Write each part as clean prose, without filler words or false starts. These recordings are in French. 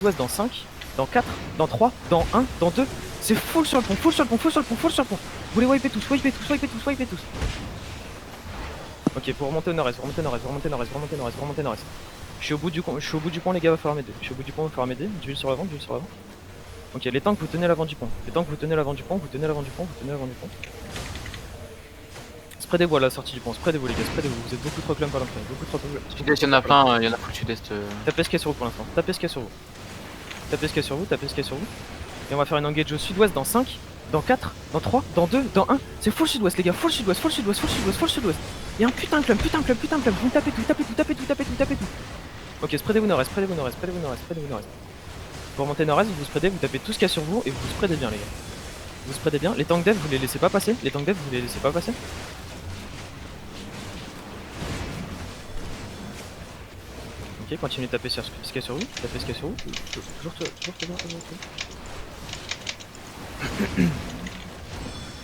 Ouest dans 5, dans 4, dans 3, dans 1, dans 2. C'est full sur le pont, full sur le pont, full sur le pont, full sur le pont. Vous les wipez tous, wipez tous, wipez tous, wipez tous. Ok, pour remonter au nord-est, remonter nord-est, remonter nord-est, remonter nord-est, remonter nord-est. Je suis au bout du pont, les gars, va falloir m'aider. Je suis au bout du pont, va falloir m'aider. D'huile sur l'avant, d'huile sur l'avant. Ok, les tanks, vous tenez l'avant du pont. Les tanks, vous tenez l'avant du pont, vous tenez l'avant du pont, vous tenez l'avant du pont. Spreadez-vous à la sortie du pont, spreadez-vous les gars, spreadez-vous. Vous êtes beaucoup trop clump à l'entrée, beaucoup trop clump. Sud-est, il y en a plein, il y en a full sud-est. Tapez ce qu'il y a sur vous pour l'instant, tapez ce qu'il y a sur vous. Tapez ce qu'il y a sur vous, tapez ce qu'il y a sur vous. Et on va faire une engage au sud-ouest dans 5, dans 4, dans 3, dans 2, dans 1. C'est full sud-ouest les gars, full sud-ouest, full sud-ouest, full sud-ouest, full sud-ouest. Y'a un putain de clump, putain de clump, putain de clump. Vous tapez tout, tapez tout, tapez tout, tapez tout, tapez tout. Ok, spreadez-vous nord-est, spreadez-vous nord-est, spreadez-vous nord-est, spreadez-vous nord-est. Vous remontez nord-est, vous spreadez, vous tapez tout ce qu'il y a sur vous et vous spreadez bien les gars. Vous spreadez bien. Les tanks dev, vous les laissez pas passer. Les tanks dev, vous les laissez pas passer. Ok, continuez de taper sur ce qu'il y a sur vous. Tapez ce qu'il y a sur vous. Toujours.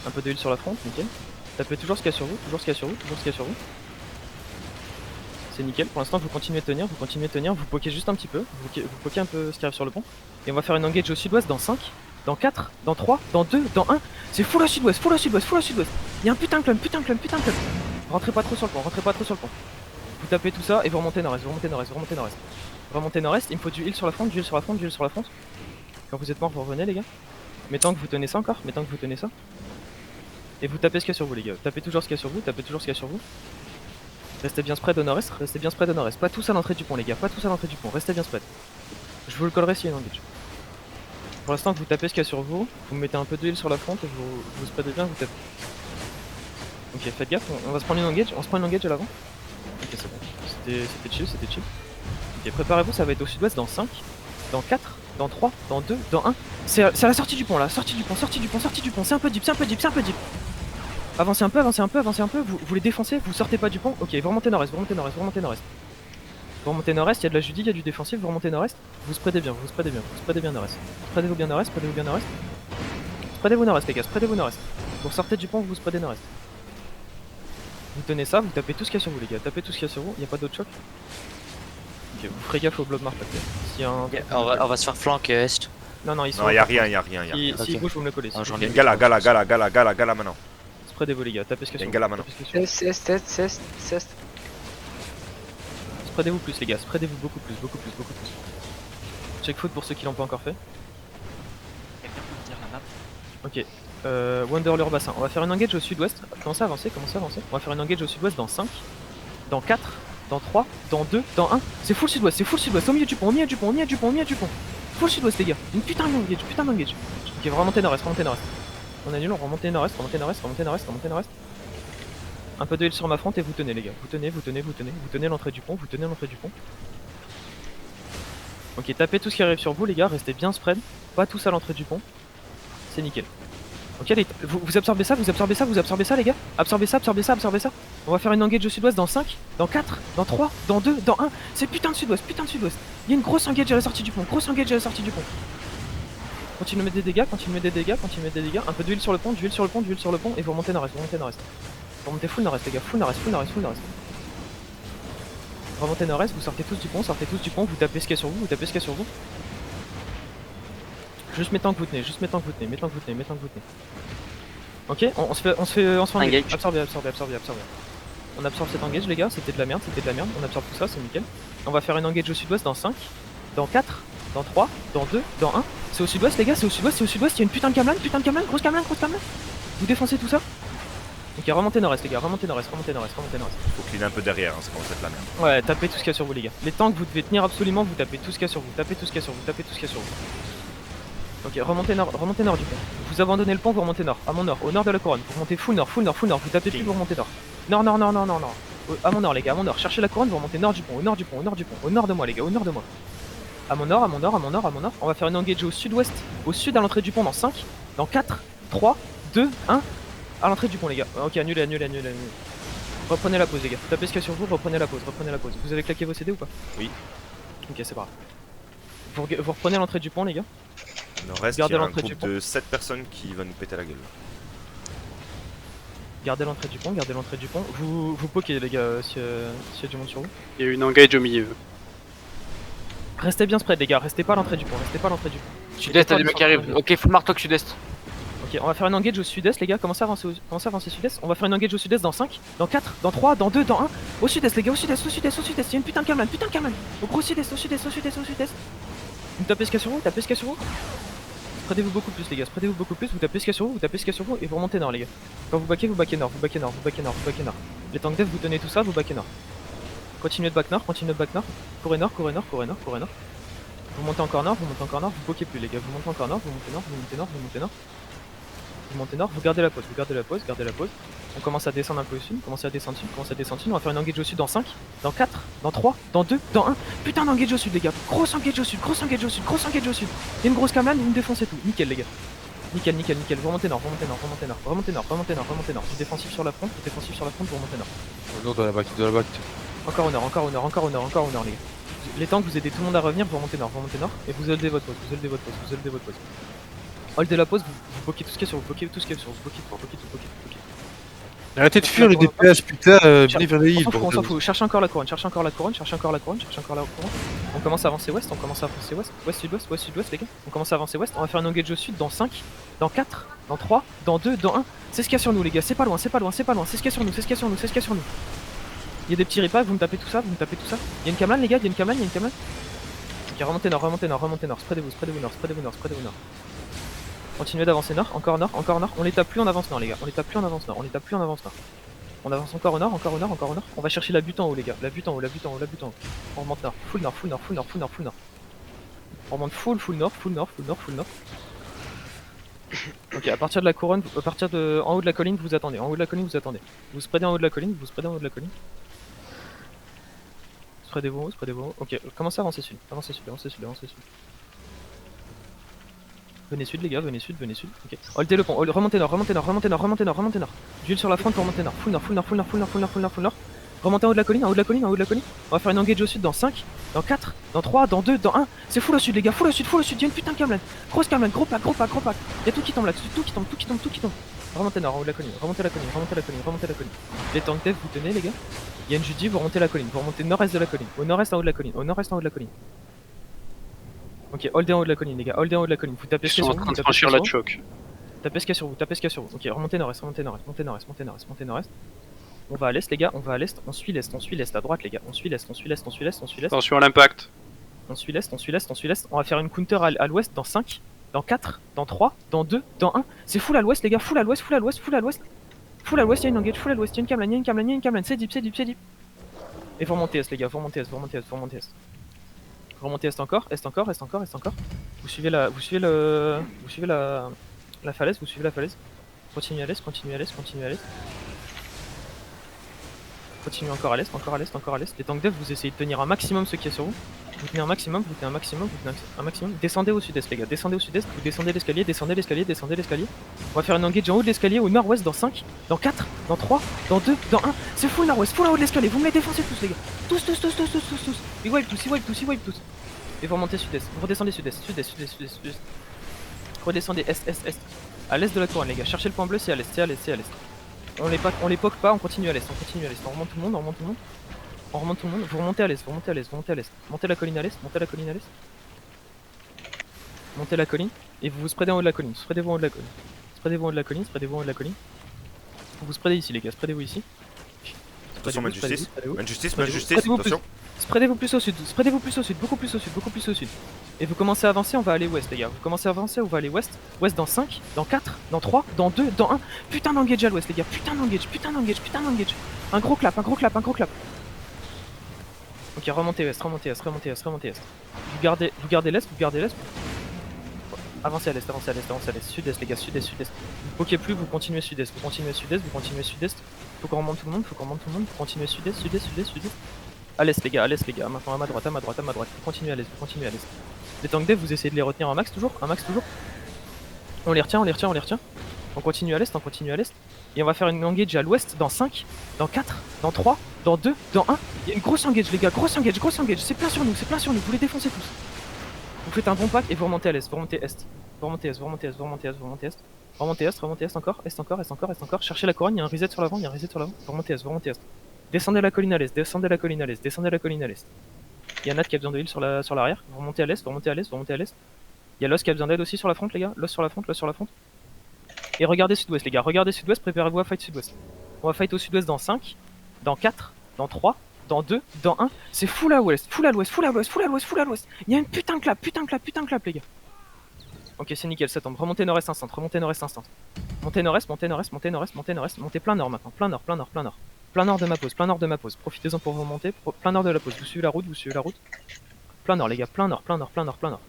Un peu d'huile sur la front, nickel. Tapez toujours ce qu'il y a sur vous, toujours ce qu'il y a sur vous, toujours ce qu'il y a sur vous. C'est nickel, pour l'instant vous continuez de tenir, vous pokez juste un petit peu, vous pokez un peu ce qui arrive sur le pont. Et on va faire une engage au sud-ouest dans 5, dans 4, dans 3, dans 2, dans 1. C'est full au sud-ouest, full au sud-ouest, full au sud-ouest. Y'a un putain de clump, putain de clump, putain de clump. Rentrez pas trop sur le pont, rentrez pas trop sur le pont. Vous tapez tout ça et vous remontez nord-est, vous remontez nord-est, vous remontez nord-est. Remontez nord-est, il me faut du heal sur la front, du heal sur la front, du heal sur la front. Quand vous êtes mort, vous revenez les gars. Mettons que vous tenez ça encore, mettons que vous tenez ça. Et vous tapez ce qu'il y a sur vous les gars, tapez toujours ce qu'il y a sur vous, tapez toujours ce qu'il y a sur vous. Restez bien spread au nord-est, restez bien spread au nord-est. Pas tous à l'entrée du pont les gars, pas tous à l'entrée du pont, restez bien spread. Je vous le collerai s'il y a une engage. Pour l'instant vous tapez ce qu'il y a sur vous, vous mettez un peu d'huile sur la front et vous spreadez bien, vous tapez. Ok, faites gaffe, on va se prendre une engage, on se prend une engage à l'avant. Ok, c'est bon, c'était chill, c'était chill. Ok, préparez-vous, ça va être au sud-ouest dans 5, dans 4, dans 3, dans 2, dans 1. C'est à la sortie du pont là, sortie du pont, sortie du pont, sortie du pont, c'est un peu deep, c'est un peu deep, c'est un peu deep. Avancez un peu, avancez un peu, avancez un peu, vous les défoncez, vous sortez pas du pont. Ok, vous remontez nord-est, vous remontez nord-est, vous remontez nord-est. Vous remontez nord-est, il y a de la Judy, il y a du défensif, vous remontez nord-est, vous spreadez bien, vous spreadez bien, vous spreadez bien nord-est. Spreadez-vous bien nord-est, spreadez-vous bien nord-est. Spreadez-vous nord-est les gars, spreadez-vous nord-est. Vous sortez du pont, vous spreadez nord-est. Vous tenez ça, vous tapez tout ce qu'il y a sur vous les gars, tapez tout ce qu'il y a sur vous, il n'y a pas d'autre choc. Ok, vous ferez gaffe au blob mark peut-être. S'il y a un... Okay, on va se faire flank est. Non, ils sont... Non, y'a rien. Si il bouge, vous me le collez. Y'a une gala maintenant. Spreadez-vous les gars, tapez ce qu'il y a sur vous. Y'a une gala maintenant. Est. Spreadez-vous plus les gars, spreadez-vous beaucoup plus. Check foot pour ceux qui l'ont pas encore fait. Ok, Wanderlure bassin. On va faire une engage au sud-ouest. Commencez à avancer. On va faire une engage au sud-ouest dans 5, dans 4, dans 3, dans 2, dans 1. C'est full sud-ouest, au milieu du pont, au milieu du pont. Full sud-ouest les gars, une putain d'engage. Ok, remontez nord-est, On annule, on remontez nord-est. Un peu de heal sur ma front et vous tenez les gars. Vous tenez l'entrée du pont, Ok, tapez tout ce qui arrive sur vous les gars, restez bien spread. Pas tous à l'entrée du pont. C'est nickel. Ok, vous absorbez ça les gars. Absorbez ça. On va faire une engage au sud-ouest dans 5, dans 4, dans 3, dans 2, dans 1. C'est putain de sud-ouest. Il y a une grosse engage à la sortie du pont, Continuez de mettre des dégâts, Un peu d'huile sur le pont, et vous remontez nord-est, Vous remontez full nord-est les gars, full nord-est. Remontez nord-est, vous sortez tous du pont, vous tapez ce qu'il y a sur vous, Juste mettez que vous tenez, Ok, on se fait engage. Absorbez. On absorbe cet engage les gars, c'était de la merde, on absorbe tout ça, c'est nickel. On va faire une engage au sud-ouest dans 5, dans 4, dans 3, dans 2, dans 1. C'est au sud-ouest les gars, il y a une putain de camelane, grosse camelane. Vous défoncez tout ça. Ok, remontez nord-est les gars, remontez nord-est. Faut clean un peu derrière, hein, c'est commence à être la merde. Ouais, tapez tout ce qu'il y a sur vous les gars. Les tanks vous devez tenir absolument, vous tapez tout ce qu'il y a sur vous, Ok, remontez nord du pont. Vous abandonnez le pont, vous remontez nord, à mon nord, au nord de la couronne. Vous remontez full nord, vous tapez plus, vous remontez nord. Non. À mon nord les gars, à mon nord. Cherchez la couronne, vous remontez nord du pont, au nord de moi les gars, À mon nord. On va faire une engage au sud-ouest, au sud à l'entrée du pont dans 5, dans 4, 3, 2, 1. À l'entrée du pont les gars. Ok, annulez. Reprenez la pause les gars. Tapez ce qu'il y a sur vous, reprenez la pause. Vous avez claqué vos CD ou pas? Oui. Ok, c'est pas grave. Vous reprenez l'entrée du pont les gars. Il nous reste, il y a un groupe de 7 personnes qui va nous péter la gueule. Gardez l'entrée du pont. Vous pokez les gars s'il y a du monde sur vous. Il y a une engage au milieu. Restez bien spread les gars, restez pas à l'entrée du pont, restez pas à l'entrée du pont. Sud-est, t'as des mecs qui arrivent. Ok, full marque talk sud-est. Ok, on va faire une engage au sud-est les gars, commencez à avancer sud-est. On va faire une engage au sud-est dans 5, dans 4, dans 3, dans 2, dans 1. Au sud-est les gars, au sud-est, au sud-est, au sud-est. Il y a une putain de Camelan, Au gros sud-est, au sud-est, au sud-est, au sud-est. Vous tapez SK sur vous, tapez SK sur vous. Spreadez-vous beaucoup plus les gars, spreadez-vous beaucoup plus, vous tapez SK sur vous, vous tapez SK sur vous et vous remontez nord les gars. Quand vous backez nord, vous backez nord, vous backez nord, vous backez nord. Les tanks dev vous tenez tout ça, vous backez nord. Continuez de back nord, continuez de back nord. Courez nord, courez nord, courez nord, courez nord. Vous montez encore nord, vous montez encore nord, vous bloquez plus les gars, vous montez encore nord, vous montez nord, vous montez nord, vous montez nord. Vous montez nord, vous gardez la pause, vous gardez la pause, gardez la pause. On commence à descendre un peu au sud, commencez à descendre sud, commencez à descendre sud. On va faire une engage au sud dans 5, dans 4, dans 3, dans 2, dans 1. Putain d'engage au sud les gars, grosse engage au sud, grosse engage au sud, grosse engage au sud. Il y a une grosse Camelan, vous me défoncez tout, nickel les gars. Nickel, nickel, nickel, vous remontez nord, vous remontez nord, vous remontez nord, remontez nord, remontez nord, remontez nord. Vous défensif sur la front, vous défensif sur la front, vous remontez nord. Non, dans la back. Encore au nord, encore au nord, encore au nord, encore au nord les gars. Les tanks vous aidez tout le monde à revenir, vous remontez nord, et vous holdez votre pause, vous holdez votre pause, vous holdez votre pause. Holdez la pause, vous bloquez tout ce qui est sur vous, bloquez tout ce qui est sur vous, bloquez tout. Arrêtez de fuir les DPS, putain, venez vers les heals. On s'en fout, cherchez encore la couronne, cherchez encore la couronne. On commence à avancer ouest, ouest sud-ouest les gars. On commence à avancer ouest, on va faire un engage au sud dans 5, dans 4, dans 3, dans 2, dans 1. C'est ce qu'il y a sur nous les gars, c'est pas loin, c'est ce qu'il y a sur nous, c'est ce qu'il y a sur nous. Il y a des petits ripas, vous me tapez tout ça. Il y a une Camelan les gars, il y a une Camelan. Ok, remontez nord, spreadez-vous nord. Continuez d'avancer nord, encore nord. On les tape plus en avance nord les gars, on tape plus en avance nord. On avance encore au nord. On va chercher la butte en haut les gars, la butte en haut. On remonte nord, full nord. On remonte full nord. Ok, à partir de la couronne, en haut de la colline, vous attendez. Vous spreadez en haut de la colline. Spreadez-vous. Ok, commencez à avancer sud. Venez sud les gars, venez sud. Ok. Holdez le pont, remontez nord. Duel sur la front pour remonter nord. Full nord. Remontez en haut de la colline. On va faire une engage au sud dans 5, dans 4, dans 3, dans 2, dans 1. C'est full au sud les gars, full au sud. Il y a une putain de Camelan. Grosse Camelan, gros pack. Il y a tout qui tombe là, tout qui tombe. Remontez nord, en haut de la colline. Remontez la colline. Les tanks dev vous tenez les gars. Il y a une Judy, vous remontez la colline. Vous remontez nord-est de la colline. Au nord-est en haut de la colline. Ok, holdez en haut de la colline les gars, vous tapez Ils SK sont sur en vous, train de franchir la choc. tapez SK sur vous, ok, remontez nord-est. On va à l'est les gars, on suit l'est à droite les gars, on suit l'est. Attention à l'impact. On suit l'est, on va faire une counter à l'ouest dans 5, dans 4, dans 3, dans 2, dans 1. C'est full à l'ouest les gars, full à l'ouest, il y a une engage, full à l'ouest, il y a une Camelan, c'est deep. Et vous remontez est les gars, vous remontez est. Remontez est encore. Vous suivez la falaise, Continuez à l'est. Continuez encore à l'est. Les tanks dev, vous essayez de tenir un maximum ce qu'il y a sur vous. Vous tenez un maximum. Descendez au sud-est les gars, vous descendez l'escalier. On va faire une engage en haut de l'escalier, au nord-ouest dans 5, dans 4, dans 3, dans 2, dans 1. C'est full nord-ouest, full en haut de l'escalier, vous me les défoncez tous les gars. Tous. Ils wipe tous. Et vous remontez sud-est, vous redescendez sud-est. Redescendez est. À l'est de la couronne les gars, cherchez le point bleu, c'est à l'est. On les poke pas, on continue à l'est. On remonte tout le monde. Vous remontez à l'est. Montez la colline à l'est. Montez la colline. Et vous vous spreadez en haut de la colline. Spreadez-vous en haut de la colline. Vous spreadez ici les gars, spreadez-vous ici. Attention, main justice, Spreadez-vous attention. Spreadez-vous plus au sud, beaucoup plus au sud. Et vous commencez à avancer, on va aller ouest les gars. On va aller ouest. Ouest dans 5, dans 4, dans 3, dans 2, dans 1. Putain d'engage à l'ouest les gars, putain d'engage. Un gros clap. Ok, remontez est. Vous gardez l'est. Avancez à l'est. Sud-est les gars, sud-est. Vous poquez plus, vous continuez sud-est. Faut qu'on remonte tout le monde. Vous continuez sud-est. À l'est les gars, maintenant à ma droite. Vous continuez à l'est. Les tanks dev, vous essayez de les retenir un max toujours. On les retient. On continue à l'est. Et on va faire une engage à l'ouest dans 5, dans 4, dans 3, dans 2, dans 1. Il y a une grosse engage les gars, grosse engage. C'est plein sur nous, vous les défoncez tous. Vous faites un bon pack et vous remontez à l'est, vous remontez est. Remontez est encore. Cherchez la couronne, il y a un reset sur l'avant, Vous remontez est. Descendez la colline à l'est. Il y a Nat qui a besoin de heal sur l'arrière. Vous remontez à l'est, vous remontez à l'est, vous remontez à l'est. Il y a Lost qui a besoin d'aide aussi sur la front, les gars. Lost sur la front, Lost sur la front. Et regardez sud-ouest, les gars. Regardez sud-ouest, préparez-vous à fight sud-ouest. On va fight au sud-ouest dans 5, dans 4, dans 3, dans 2, dans 1. C'est full à l'ouest, full à l'ouest, full à l'ouest, full à l'ouest, full à l'ouest. Il y a une putain de clap, putain de clap, putain de clap, les gars. Ok, c'est nickel, ça tombe. Remontez nord-est instant, remontez nord-est instant. Montez nord-est, montez nord-est, montez nord-est, montez nord-est. Montez plein nord maintenant, plein nord, plein nord, plein nord. Plein nord de ma pause, plein nord de ma pause. Profitez-en pour remonter, plein nord de la pause. Vous suivez la route, vous suivez la route. Plein nord, les gars, plein nord, plein nord, plein nord, plein nord.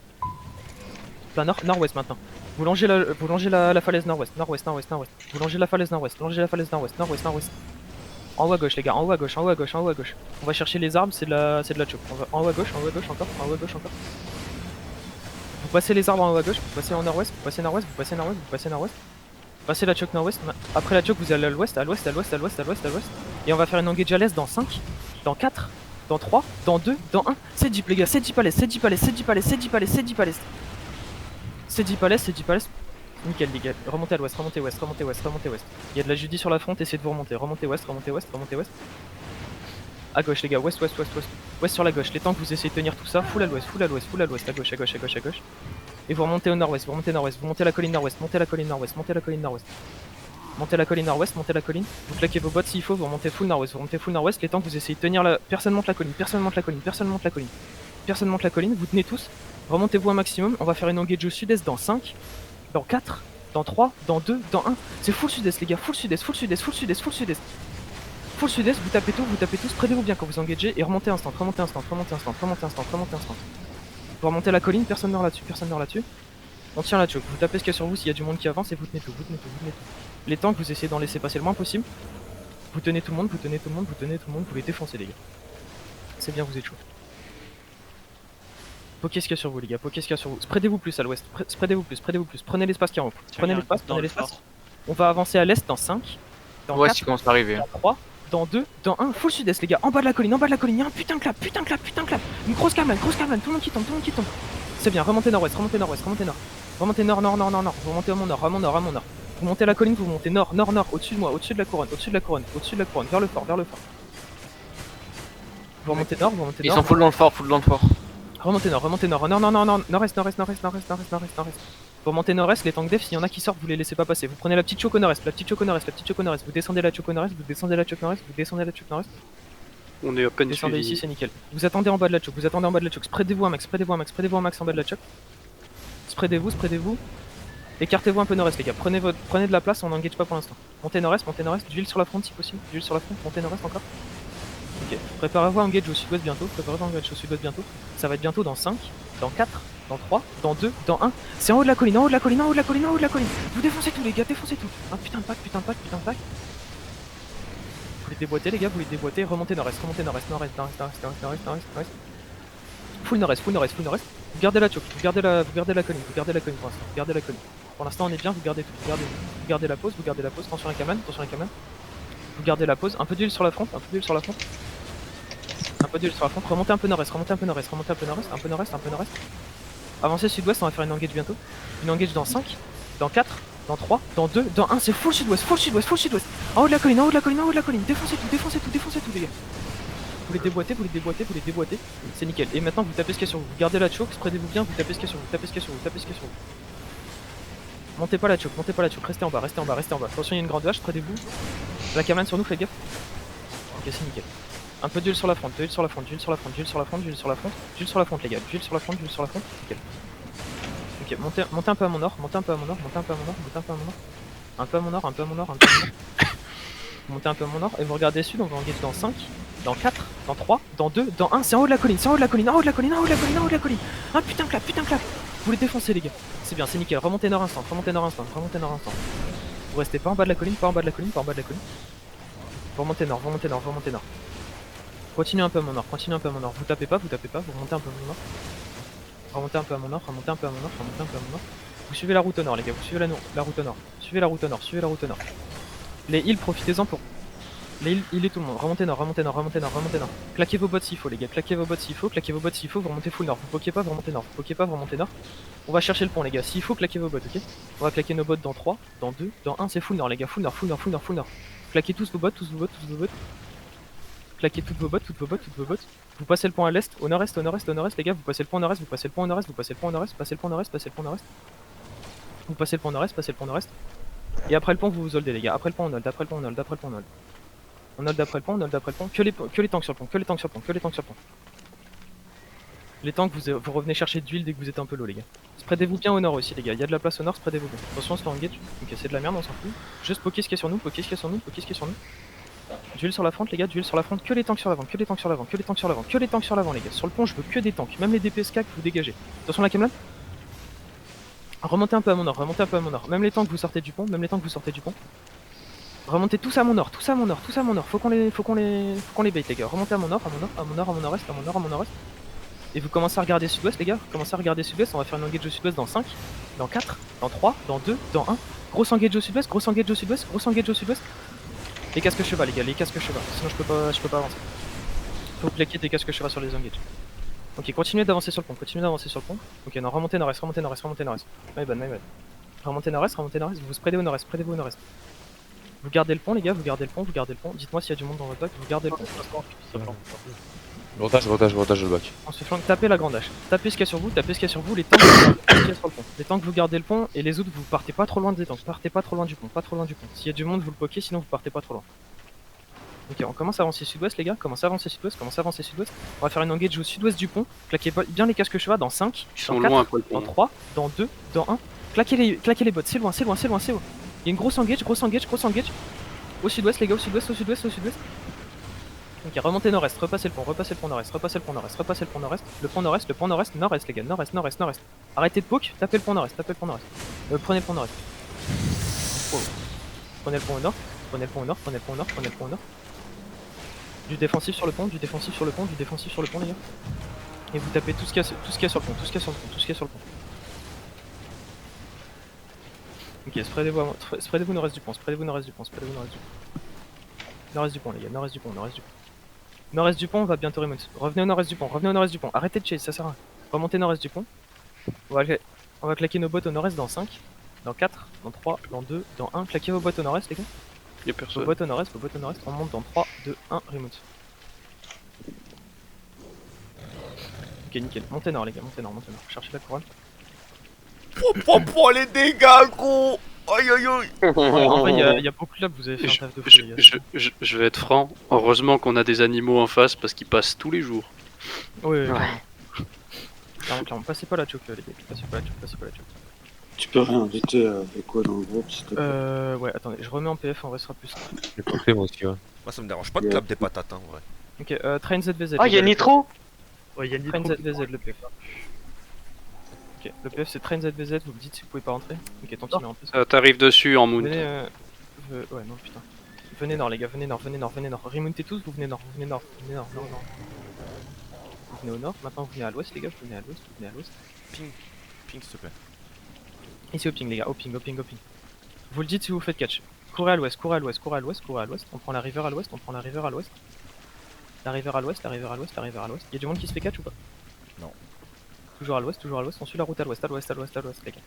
Plein nord, nord-ouest maintenant. Vous longez la falaise nord-ouest, nord-ouest, nord-ouest, nord-ouest. Vous longez la falaise nord-ouest, longez la falaise nord-ouest, nord-ouest, nord-ouest. En haut à gauche, les gars, en haut à gauche, en haut à gauche, en haut à gauche. On va chercher les arbres, c'est de la choke. On va en haut à gauche, encore, en haut à gauche encore. Vous passez les arbres en haut à gauche, vous passez en nord-ouest, vous passez nord-ouest, vous passez nord-ouest, vous passez nord-ouest. Passez la choke nord-ouest. Après la choke, vous allez à l'ouest, à l'ouest, à l'ouest, à l'ouest, à l'ouest, à l'ouest. Et on va faire une engage à l'est dans 5, dans 4, dans 3, dans 2, dans 1. C'est deep, les gars, c'est deep à l'est, c'est deep à l'est, c'est deep à l'est, c'est deep à l'est, c'est deep à l'est. C'est deep à l'est, c'est deep à l'est. Nickel, les gars. Remontez à l'ouest, remontez ouest, remontez ouest, remontez ouest. Il y a de la Judy sur la front, essayez de vous remonter. Remontez ouest, remontez ouest, remontez ouest. À gauche, les gars, ouest, ouest, ouest, ouest. Ouest sur la gauche. Les tanks, vous essayez de tenir tout ça. Full à l'ouest, full à l'ouest, full à l'ouest. À gauche, à gauche, à gauche, à gauche. Et vous remontez au nord-ouest, vous remontez nord-ouest, vous montez la colline nord-ouest, montez la colline nord-ouest, montez la colline nord-ouest. Montez la colline nord-ouest, montez la colline. Vous claquez vos bottes s'il faut, vous remontez full nord-ouest, vous remontez full nord-ouest. Les tanks, vous essayez de tenir la. Personne monte la colline, personne monte la colline, personne monte la colline. Personne monte la colline, vous tenez tous. Remontez-vous un maximum. On va faire une engage au sud-est dans 5, dans 4, dans 3, dans 2, dans 1. C'est full sud-est, les gars, full sud-est, full sud-est, full sud-est, full sud-est. Full sud-est, vous tapez tous, prenez-vous bien quand vous engagez et remontez instant, remontez instant, remontez instant, remontez instant, remontez instant. Vous remontez la colline, personne meurt là-dessus, personne meurt là-dessus. On tient la choke, vous tapez ce qu'il y a sur vous s'il y a du monde qui avance et vous tenez tout, vous tenez tout, vous tenez tout. Les tanks, vous essayez d'en laisser passer le moins possible. Vous tenez tout le monde, vous tenez tout le monde, vous tenez tout le monde, vous les défoncez, les gars. C'est bien, vous êtes chaud. Pokez ce qu'il y a sur vous, les gars, pokez ce qu'il y a sur vous. Spreadez-vous plus à l'ouest, spreadez-vous plus, spreadez-vous plus. Prenez l'espace qui est en haut. Prenez l'espace, prenez l'espace. On va avancer à l'est dans 5, dans 4, commence à arriver. dans 3, dans 2, dans 1, full sud-est, les gars. En bas de la colline, il y a un putain de clap, putain de clap, putain de clap. Une grosse caravane, tout le monde qui tombe, tout le monde qui tombe. C'est bien, remontez nord-ouest, remontez nord-ouest, remontez nord. Remontez nord, nord, nord, nord, nord. Vous remontez à mon nord, à mon nord, à mon nord. Vous montez la colline, vous montez nord, nord, nord, au-dessus de moi, au-dessus de la couronne, au-dessus de la couronne, au-dessus de la couronne, vers le fort, vers le fort. Vous remontez nord, vous remontez nord. Ils sont full dans le fort, full dans le fort. Remontez nord, non, non, non, non, nord-est, nord-est, nord-est, nord-est, nord-est, nord-est, nord-est. Vous remontez nord-est, les tanks def, s'il y en a qui sortent, vous les laissez pas passer. Vous prenez la petite choke au nord-est, la petite choke au nord-est, la petite choke au nord-est. Vous descendez la choke au nord-est, vous descendez la choke nord-est, vous descendez la choke nord-est. On est open. Descendez ici, c'est nickel. Vous attendez en bas de la choke, vous attendez en bas de la choke. Spreadez-vous un max, spreadez-vous un max, spreadez-vous un max en bas de la choke. Spreadez-vous, spreadez-vous. Écartez-vous un peu nord-est, les gars. Prenez de la place, on n'engage pas pour l'instant. Montez nord-est, d'huile sur la front si possible. D'huile sur la front, montez nord-est encore. Ok, préparez-vous à engage au sud-ouest bientôt. Préparez-vous à engage au sud-ouest bientôt. Ça va être bientôt dans 5, dans 4, dans 3, dans 2, dans 1. C'est en haut de la colline, en haut de la colline, en haut de la colline, en haut de la colline. Vous défoncez tout, les gars, défoncez tout. Un putain de pack, putain de pack, putain de pack. Vous les déboîtez, les gars, vous les déboîtez. Remontez nord-est, nord-est, nord-est, nord-est, nord-est, nord-est, nord-est. Full nord-est, full nord-est, full nord-est. Vous gardez la choke, vous gardez la colline, vous gardez la colline pour l'instant, vous gardez la colline. Pour l'instant on est bien, vous gardez tout, vous gardez la pause, attention à la camane, attention à la camane. Vous gardez la pause, un peu d'huile sur la front, un peu d'huile sur la front. Un peu d'huile sur la front, remontez un peu nord-est, remontez un peu nord-est, remontez un peu nord-est, un peu nord-est, un peu nord-est. Avancez sud-ouest, on va faire une engage bientôt. Une engage dans 5, dans 4, dans 3, dans 2, dans 1, c'est full sud-ouest, full sud-ouest, full sud-ouest. En haut de la colline, en haut de la colline, en haut de la colline, défoncez tout, défoncez tout, défoncez tout les gars. Vous les déboîtez, vous les déboîtez, vous les déboîtez. C'est nickel. Et maintenant vous tapez ce qu'il y a sur vous. Vous gardez la choke, spreadez-vous bien, vous tapez ce qu'il y a sur vous, tapez ce qu'il y a sur vous, tapez ce qu'il y a sur vous. Montez pas la choke, restez en bas, restez en bas, restez en bas. Attention, il y a une grande vache, spreadez-vous. La camane sur nous, faites gaffe. Ok, c'est nickel. Un peu d'huile sur la front, d'huile sur la front, d'huile sur la front, d'huile sur la front, d'huile sur la front, d'huile sur la front les gars, d'huile sur la front, d'huile sur la front, nickel. Ok, montez un peu à mon nord, montez un peu à mon nord, montez un peu à mon nord, montez un peu à mon nord. Un peu à mon nord, un peu à mon nord, un peu à mon nord. Vous montez un peu à mon nord et vous regardez sud, on va engage dans 5, dans 4, dans 3, dans 2, dans 1, c'est en haut de la colline, c'est en haut de la colline, en haut de la colline, en haut de la colline, en haut de la colline. Ah putain de clap, putain de clap. Vous les défoncez les gars. C'est bien, c'est nickel, remontez nord instant, remontez nord instant, remontez nord instant. Vous restez pas en bas de la colline, pas en bas de la colline, pas en bas de la colline. Vous remontez nord, vous remontez nord, vous remontez nord. Continuez un peu à mon nord, continuez un peu à mon nord. Vous tapez pas, vous remontez un peu à mon nord. Remontez un peu à mon nord, remontez un peu à mon nord, remontez un peu à mon nord. Vous suivez la route au nord les gars, vous suivez la route au nord. Suivez la route au nord, suivez la route au nord. Les heals, profitez-en pour... Les heals, healez tout le monde. Remontez nord, remontez nord, remontez nord, remontez nord. Claquez vos bottes s'il faut les gars, claquez vos bottes s'il faut, claquez vos bottes s'il faut, vous remontez full nord. Vous poquez pas, vous remontez nord, vous poquez pas, vous remontez nord. On va chercher le pont les gars, s'il faut claquez vos bottes, ok. On va claquer nos bottes dans 3, dans 2, dans 1, c'est full nord les gars, full nord, full nord, full nord, full nord. Claquez tous vos bottes, tous vos bottes, tous vos bottes. Claquez toutes vos bottes, toutes vos bottes, toutes vos bottes. Vous passez le pont à l'est, au nord-est, au nord-est, au nord-est, les gars, vous passez le pont au nord-est, vous passez le pont au nord-est, vous passez le pont au nord-est, passez le pont au nord-est, passez le pont au nord-est. Vous passez le pont au nord-est, passez le pont au nord-est. Et après le pont, vous vous holdez, les gars. Après le pont, on hold, après le pont, on hold, après le pont, on hold. On hold après le pont, on hold après le pont. Que les tanks sur le pont, que les tanks sur le pont, que les tanks sur le pont. Les tanks, vous revenez chercher d'huile dès que vous êtes un peu low, les gars. Spreadez-vous bien au nord aussi, les gars. Il y a de la place au nord, spreadez-vous bien. Attention, on se fait engage. Ok, c'est de la merde, on s'en fout. Juste poker ce qui est sur nous, poker ce qui est sur nous, poker ce qui est sur nous. Duel sur la front, les gars, duel sur la front. Que les tanks sur l'avant, que les tanks sur l'avant, que les tanks sur l'avant, que les tanks sur l'avant, les gars. Sur le pont, je veux que des tanks. Même les DPSK que vous dégagez. Attention, la Kemlan. Remontez un peu à mon nord, remontez un peu à mon nord. Même les tanks que vous sortez du pont, même les tanks que vous sortez du pont. Remontez tous à mon nord, tous à mon nord, tous à mon nord. Faut qu'on les bait, les gars. Remontez à mon nord, à mon nord, à mon nord, à mon nord-est, à mon nord, à mon nord-est. Et vous commencez à regarder sud-ouest, les gars. Commencez à regarder sud-ouest. On va faire une engage au sud-ouest dans 5, dans 4, dans 3, dans 2, dans 1. Grosse engage au sud-ouest, grosse engage au sud-ouest, grosse engage au sud-ouest. Les casques cheval, les gars, les casques cheval. Sinon, je peux pas avancer. Faut plaquer des casques cheval sur les engages. Ok, continuez d'avancer sur le pont, continuez d'avancer sur le pont. Ok, non, remontez nord-est, remontez nord-est, remontez nord-est. My bad, my bad. Remontez nord-est, remontez nord-est. Vous spreadez au nord-est, spreadez-vous au nord-est. Vous gardez le pont, les gars, vous gardez le pont, vous gardez le pont. Dites-moi s'il y a du monde dans votre bac, vous gardez le pont. Je rotage le bac. On se flanque, tapez la grande hache. Tapez ce qu'il y a sur vous, tapez ce qu'il y a sur vous, les tanks, vous gardez ce qu'il y a sur le pont. Les tanks, vous gardez le pont, et les autres, vous partez pas trop loin des tanks. Partez pas trop loin du pont, pas trop loin du pont. S'il y a du monde, vous le pokez, sinon vous partez pas trop loin. Ok, on commence à avancer sud-ouest, les gars. Commencez à avancer sud-ouest, commencez à avancer sud-ouest. On va faire une engage au sud-ouest du pont. Claquez bien les casques cheval dans 5, Ils dans sont 4, loin après le dans pont. 3, dans 2, dans 1. Claquez les bottes, c'est loin, c'est loin, c'est loin, c'est loin. Il y a une grosse engage, grosse engage, grosse engage. Au sud-ouest, les gars, au sud-ouest, au sud-ouest, au sud-ouest. Ok, remontez nord-est, repassez le pont nord-est, repassez le pont nord-est, repassez le pont nord-est, le pont nord-est, le pont nord-est, nord-est, les gars, nord-est, nord-est, nord-est. Arrêtez de poke, tapez le pont nord-est, tapez le pont nord-est. Prenez le pont nord-est. Oh. Prenez le pont au nord, prenez le pont au nord, prenez le pont au nord, prenez le pont au nord. Du défensif sur le pont, du défensif sur le pont, du défensif sur le pont, les gars. Et vous tapez tout ce qu'il y a sur le pont, tout ce qu'il y a sur le pont, tout ce qu'il y a sur le pont. Ok, spreadez-vous nord-est du pont, spreadez-vous nord-est du pont, spreadez-vous nord-est du pont. Nord-est du pont, les gars, nord-est du pont, nord-est du pont. Nord-est du pont, on va bientôt remonter. Revenez au nord-est du pont, revenez au nord-est du pont. Arrêtez de chase, ça sert à rien. Remontez nord-est du pont. On va claquer nos bottes au nord-est dans 5, dans 4, dans 3, dans 2, dans 1. Claquez vos bottes au nord-est, les gars. Y'a Vos personne. bottes au nord-est, vos bottes au nord-est. On monte dans 3, 2, 1, remote. Ok, nickel. Montez nord, les gars, montez nord, montez nord. Cherchez la couronne. Les dégâts, gros. Aïe aïe aïe. En vrai, il y a beaucoup de là, vous avez fait un taf de fou, les gars. Je vais être franc. Heureusement qu'on a des animaux en face parce qu'ils passent tous les jours. Oui, oui, Ouais. clairement. Passez pas la choke, les gars. Passez pas la choke. Tu peux réinviter Echo dans le groupe s'il te plaît. Ouais, attendez, je remets en PF, on restera plus. J'ai compris moi aussi, ouais. Moi ça me dérange pas de clap des patates, hein, en vrai. Ok, train ZVZ. Ah, y'a Nitro. Ouais, y'a Train ZVZ, le PF. Ok, le PF c'est Train ZVZ, vous me dites si vous pouvez pas rentrer. Ok, tant pis, mais en plus. T'arrives dessus en mount. Venez, ouais, non, putain. Venez nord, les gars, venez nord. Remontez tous, vous venez nord. Nord. Vous venez au nord, maintenant vous venez à l'ouest, les gars, vous venez à l'ouest. Ping, s'il te plaît. Ici au ping, les gars, au ping. Vous le dites si vous faites catch. Courez à l'ouest. On prend la river à l'ouest. La river à l'ouest. Y'a du monde qui se fait catch ou pas? Non. Toujours à l'ouest. On suit la route à l'ouest, les gars.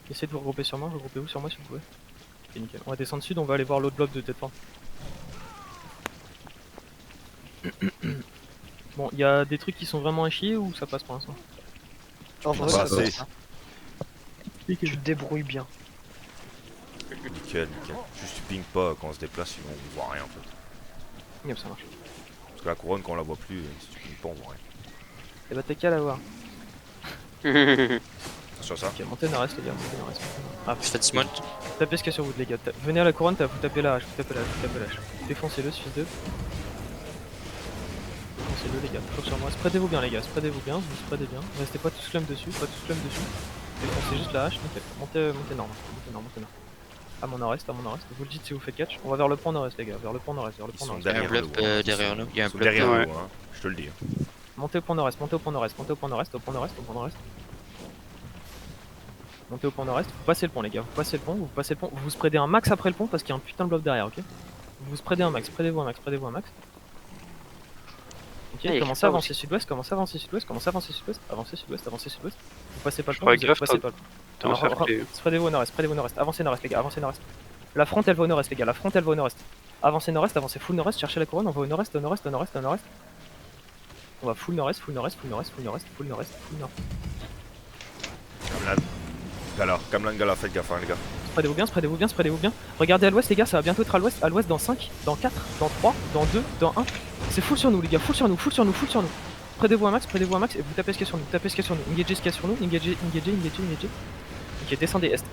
Essayez de vous regrouper sur moi, regroupez-vous sur moi si vous pouvez. Ok, nickel. On va descendre sud, on va aller voir l'autre bloc de tête forte. Bon, il y a des trucs qui sont vraiment à chier ou ça passe pour l'instant? En vrai, Bah, ça c'est- passe, hein. Tu te débrouilles bien. Nickel. Juste tu ping pas quand on se déplace, sinon on voit rien en fait. Yep, ça marche. Parce que la couronne quand on la voit plus, si tu ping pas on voit rien. Et bah t'as qu'à la voir. Sur ça. Ok, montez nord-est les gars, Ah, Je fais de small. tapez ce qu'il y a sur vous les gars. Venez à la couronne, vous tapez la hache, Défoncez-le, suisse 2. Défoncez-le les gars, toujours sur moi. Spreadez-vous bien les gars, vous spreadez bien. Restez pas tous clum dessus, Défoncez juste la hache, nickel. Montez nord. À mon nord-est. Vous le dites si vous faites catch. On va vers le pont nord-est les gars, vers le pont nord-est. Ils sont Il y a un derrière bluff nous. Hein. derrière nous. Il y a un Ils sont bluff. derrière ouais. nous, hein. Je te le dis. Hein. Montez au pont nord-est. Montez au pont nord-est. Montez au pont nord-est. Vous passez le pont les gars. Vous passez le pont. Vous vous spreadez un max après le pont parce qu'il y a un putain de bloc derrière, ok? Vous spreadez un max. Spreadez-vous un max. Ok, Ah, il y a commencez à quelqu'un avancer sud-ouest. Avancez sud-ouest. Vous passez pas le Je pont. crois Vous grave, passez pas le pont. T'es Alors, encerclé. Spreadez-vous au nord-est. Avancez nord-est les gars. La front elle va au nord-est les gars. Avancez nord-est, avancez full nord-est, cherchez la couronne, on va au nord-est, au nord-est, au nord-est, au nord-est. On va full nord-est, full nord-est, full nord-est, full nord-est, full nord-est, full nord. Kamlan. Gala. Kamlan, Gala, faites gaffe, hein, les gars. Spreadez-vous bien, spreadez-vous bien, spreadez-vous bien. Regardez à l'ouest les gars, ça va bientôt être à l'ouest dans 5, dans 4, dans 3, dans 2, dans 1. C'est full sur nous les gars, full sur nous, full sur nous, full sur nous. Spreadez-vous un max et vous tapez ce qu'il y a sur nous, tapez ce qu'il y a sur nous. Engagez ce qu'il y a sur nous, engagez. Ok, descendez est.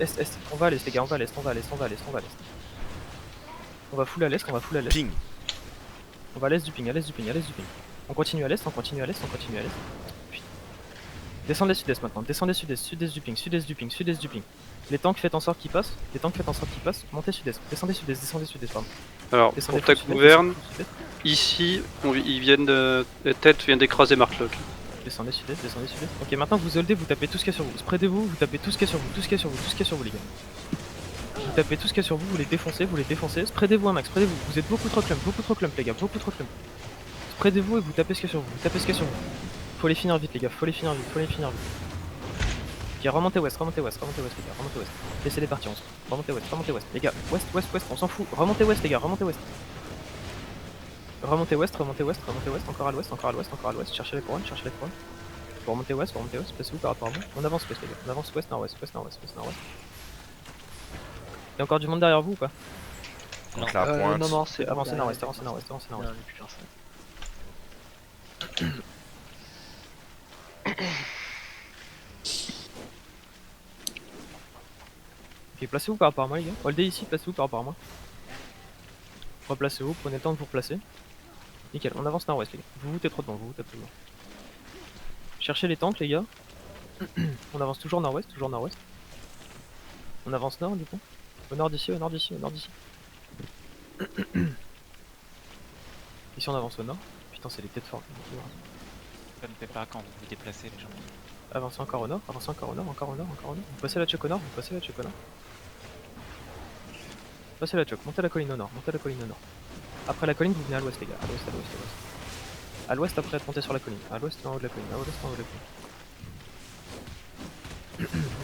On va à l'est les gars, on va à l'est. On va full à l'est, Ping. On va à l'est du ping. On continue à l'est. Puis. Descendez sud-est maintenant, descendez sud-est du ping. Les tanks faites en sorte qu'ils passent, montez sud-est, descendez sud-est, pardon. Alors, Descendez pour ta full sud-est, gouverne, full sud-est. ici, ils viennent tête vient d'écraser Marklock. Descendez sud-est. Ok, maintenant vous holdez, vous tapez tout ce qu'il y a sur vous. Spreadez-vous, vous tapez tout ce qu'il y a sur vous, tout ce qu'il y a sur vous les gars. Vous tapez tout ce qu'il y a sur vous, vous les défoncez. Spreadez-vous un max, spreadez-vous. Vous êtes beaucoup trop clump les gars, beaucoup trop clump. Spreadez-vous et vous tapez ce qu'il y a sur vous, Faut les finir vite les gars, faut les finir vite. Ok, remontez ouest les gars, remontez ouest. Laissez les partir, remontez ouest. Les gars, ouest, on s'en fout. Remontez ouest les gars, remontez ouest. Remontez ouest, encore à l'ouest, cherchez les couronnes. Vous remontez ouest, passez-vous par rapport à vous. On avance ouest les gars, on avance ouest, nord-ouest. Y'a encore du monde derrière vous ou pas? Donc la pointe. Non, c'est Avancez nord-ouest. Non, on est plus personne. Ok, placez-vous par rapport à moi les gars. Holdez ici, placez-vous par rapport à moi. Replacez-vous, prenez le temps de vous replacer. Nickel, on avance nord-ouest les gars. Vous tapez trop devant. Cherchez les tanks les gars. On avance toujours nord-ouest. On avance nord du coup. Au nord d'ici. Ici on avance au nord. Putain c'est les têtes fortes. Ça ne fait pas quand vous vous déplacez les gens. Avancez encore au nord. Vous passez la choc au nord. Passez la choc, montez la colline au nord. Après la colline, vous venez à l'ouest les gars. À l'ouest après être monté sur la colline. À l'ouest en haut de la colline.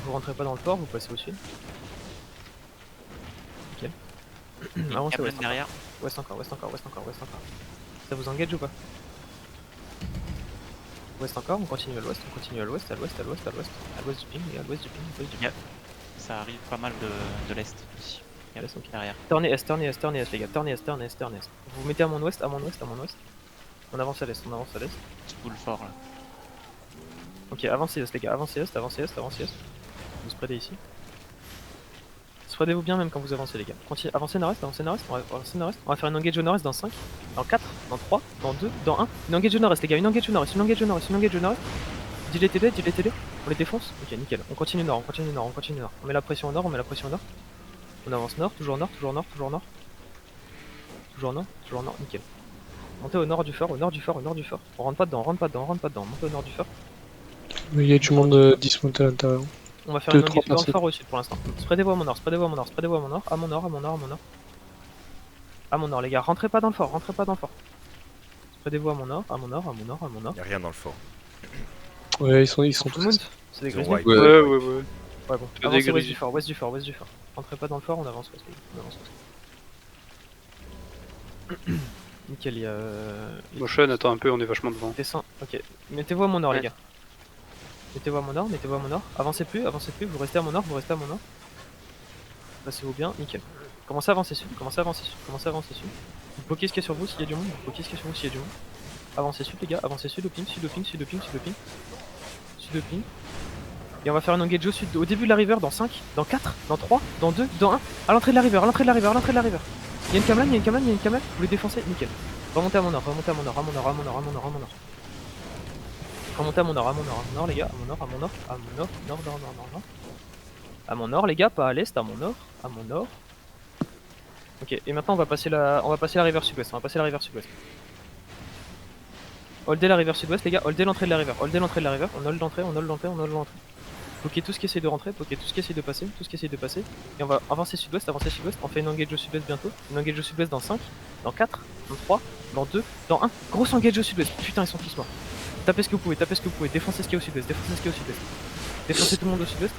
Vous rentrez pas dans le port, vous passez au sud. Nickel. Avancez ouest. Derrière. Ouest encore. Ça vous engage ou pas? Ouest encore, on continue à l'ouest. À l'ouest du ping, les gars, Ça arrive pas mal de l'est aussi. L'est, ok. Derrière. Turn est les gars, turn est. Vous mettez à mon ouest. On avance à l'est. Full fort là. Ok, avancez est les gars, avancez est. Vous spreadez ici. Spreadez-vous bien même quand vous avancez les gars. Continuez, avancez nord-est. On va faire une engage au nord-est dans 5, dans 4, dans 3, dans 2, dans 1. Une engage au nord-est les gars, une engage au nord-est. Dis-les TD, on les défonce. Ok, nickel. On continue nord. On met la pression au nord. On avance nord, toujours nord, nickel. Montez au nord du fort. On rentre pas dedans, montez au nord du fort. Il y a du monde dismonté à l'intérieur. On va faire une engage dans le fort au sud pour l'instant. Spreadez-vous à mon nord, à mon nord les gars, rentrez pas dans le fort. Spreadez-vous à mon nord. Y'a rien dans le fort. Ouais, ils sont Tout le monde, tous. c'est des Ils ont grisons. white. Ouais. Ouais bon, Des avancez gris. ouest du fort. Rentrez pas dans le fort, on avance ouest. Nickel, il y a... Motion, attends un peu, on est vachement devant. Descend, ok. Mettez-vous à mon nord les Ouais. gars. Mettez-vous à mon nord. Avancez plus, vous restez à mon nord. Passez-vous bien, nickel. Commencez à avancer sud. Vous bloquez ce qu'il y a sur vous s'il y a du monde. Avancez sud les gars, avancez sud au ping. Et on va faire une engage au sud, au début de la river, dans 5, dans 4, dans 3, dans 2, dans 1. À l'entrée de la river. Il y a une camel, vous les défoncez, nickel. Remontez à mon nord. Remontez à mon nord les gars, à mon nord les gars, pas à l'est, à mon nord. Ok, et maintenant on va passer la river sud-ouest, Holdez la river sud-ouest les gars, holdez l'entrée de la river, on hold l'entrée. Bloquez tout ce qui essaie de rentrer, bloquez tout ce qui essaie de passer, et on va avancer sud-ouest, on fait une engage au sud-ouest bientôt, une engage au sud-ouest dans 5, dans 4, dans 3, dans 2, dans 1, grosse engage au sud-ouest, putain ils sont tous morts. Tapez ce que vous pouvez, défoncez ce qu'il y a au sud-ouest, défoncez tout le monde au sud-ouest,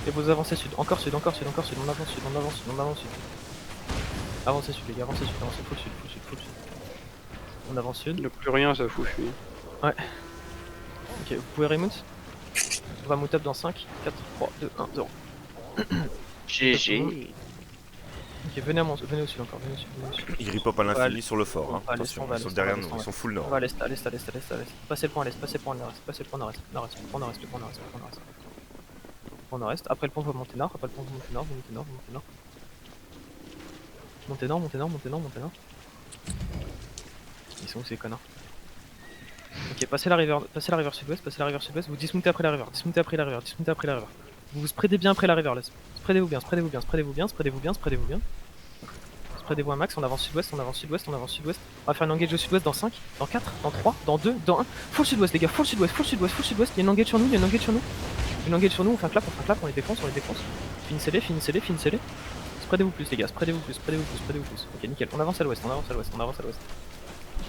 et vous avancez sud, encore sud, on avance sud. Avancez sud les gars, avancez sud, avancez full sud, full sud, full sud. On avance sud. Il n'y a plus rien, ça fout lui. Ok, vous pouvez remount. On va mount up dans 5, 4, 3, 2, 1, 0. GG. Ok, venez au sud encore, venez au sud, venez au sud. Ils ripop à va l'infini aller- sur le fort. on Hein. va aller- Attention, on va ils sont aller- derrière on va nous, aller- ils sont full On nord. va à l'est, à l'est, à l'est, à l'est, à l'est. Passez le point à l'est, passez le point nord-est, passez le point nord-est, nord-est, point nord-est, point nord-est, point nord-est, point nord-est. Point nord-est, après le pont vous montez nord, après le pont vous montez nord, vous montez nord, vous montez nord. Montez nord, montez nord, montez nord, montez nord. Ils sont où ces connards? Ok, passez la river sud-ouest, passez la river sud-ouest, vous dismontez après la river, dismontez après la river, dismontez après la river. Vous vous spreadez bien après la river, là. Spreadez-vous bien, spreadez-vous bien, spreadez-vous bien, spreadez-vous bien, spreadez-vous bien. Spreadez-vous un max, on avance sud-ouest, on avance sud-ouest, on avance sud-ouest. On va faire une engage au sud-ouest dans 5, dans 4, dans 3, dans 2, dans 1. Full sud-ouest les gars, full sud-ouest, full sud-ouest, full sud-ouest. Il y a une engage sur nous, il y a une engage sur nous. Une engage sur nous, on fait un clap, on les défonce, on les défonce. Finissez-les, finissez-les, finissez-les. Spreadez-vous plus les gars, spreadez-vous plus, spreadez-vous plus, spreadez-vous plus. Ok nickel, on avance à l'ouest, on avance à l'ouest, on avance à l'ouest.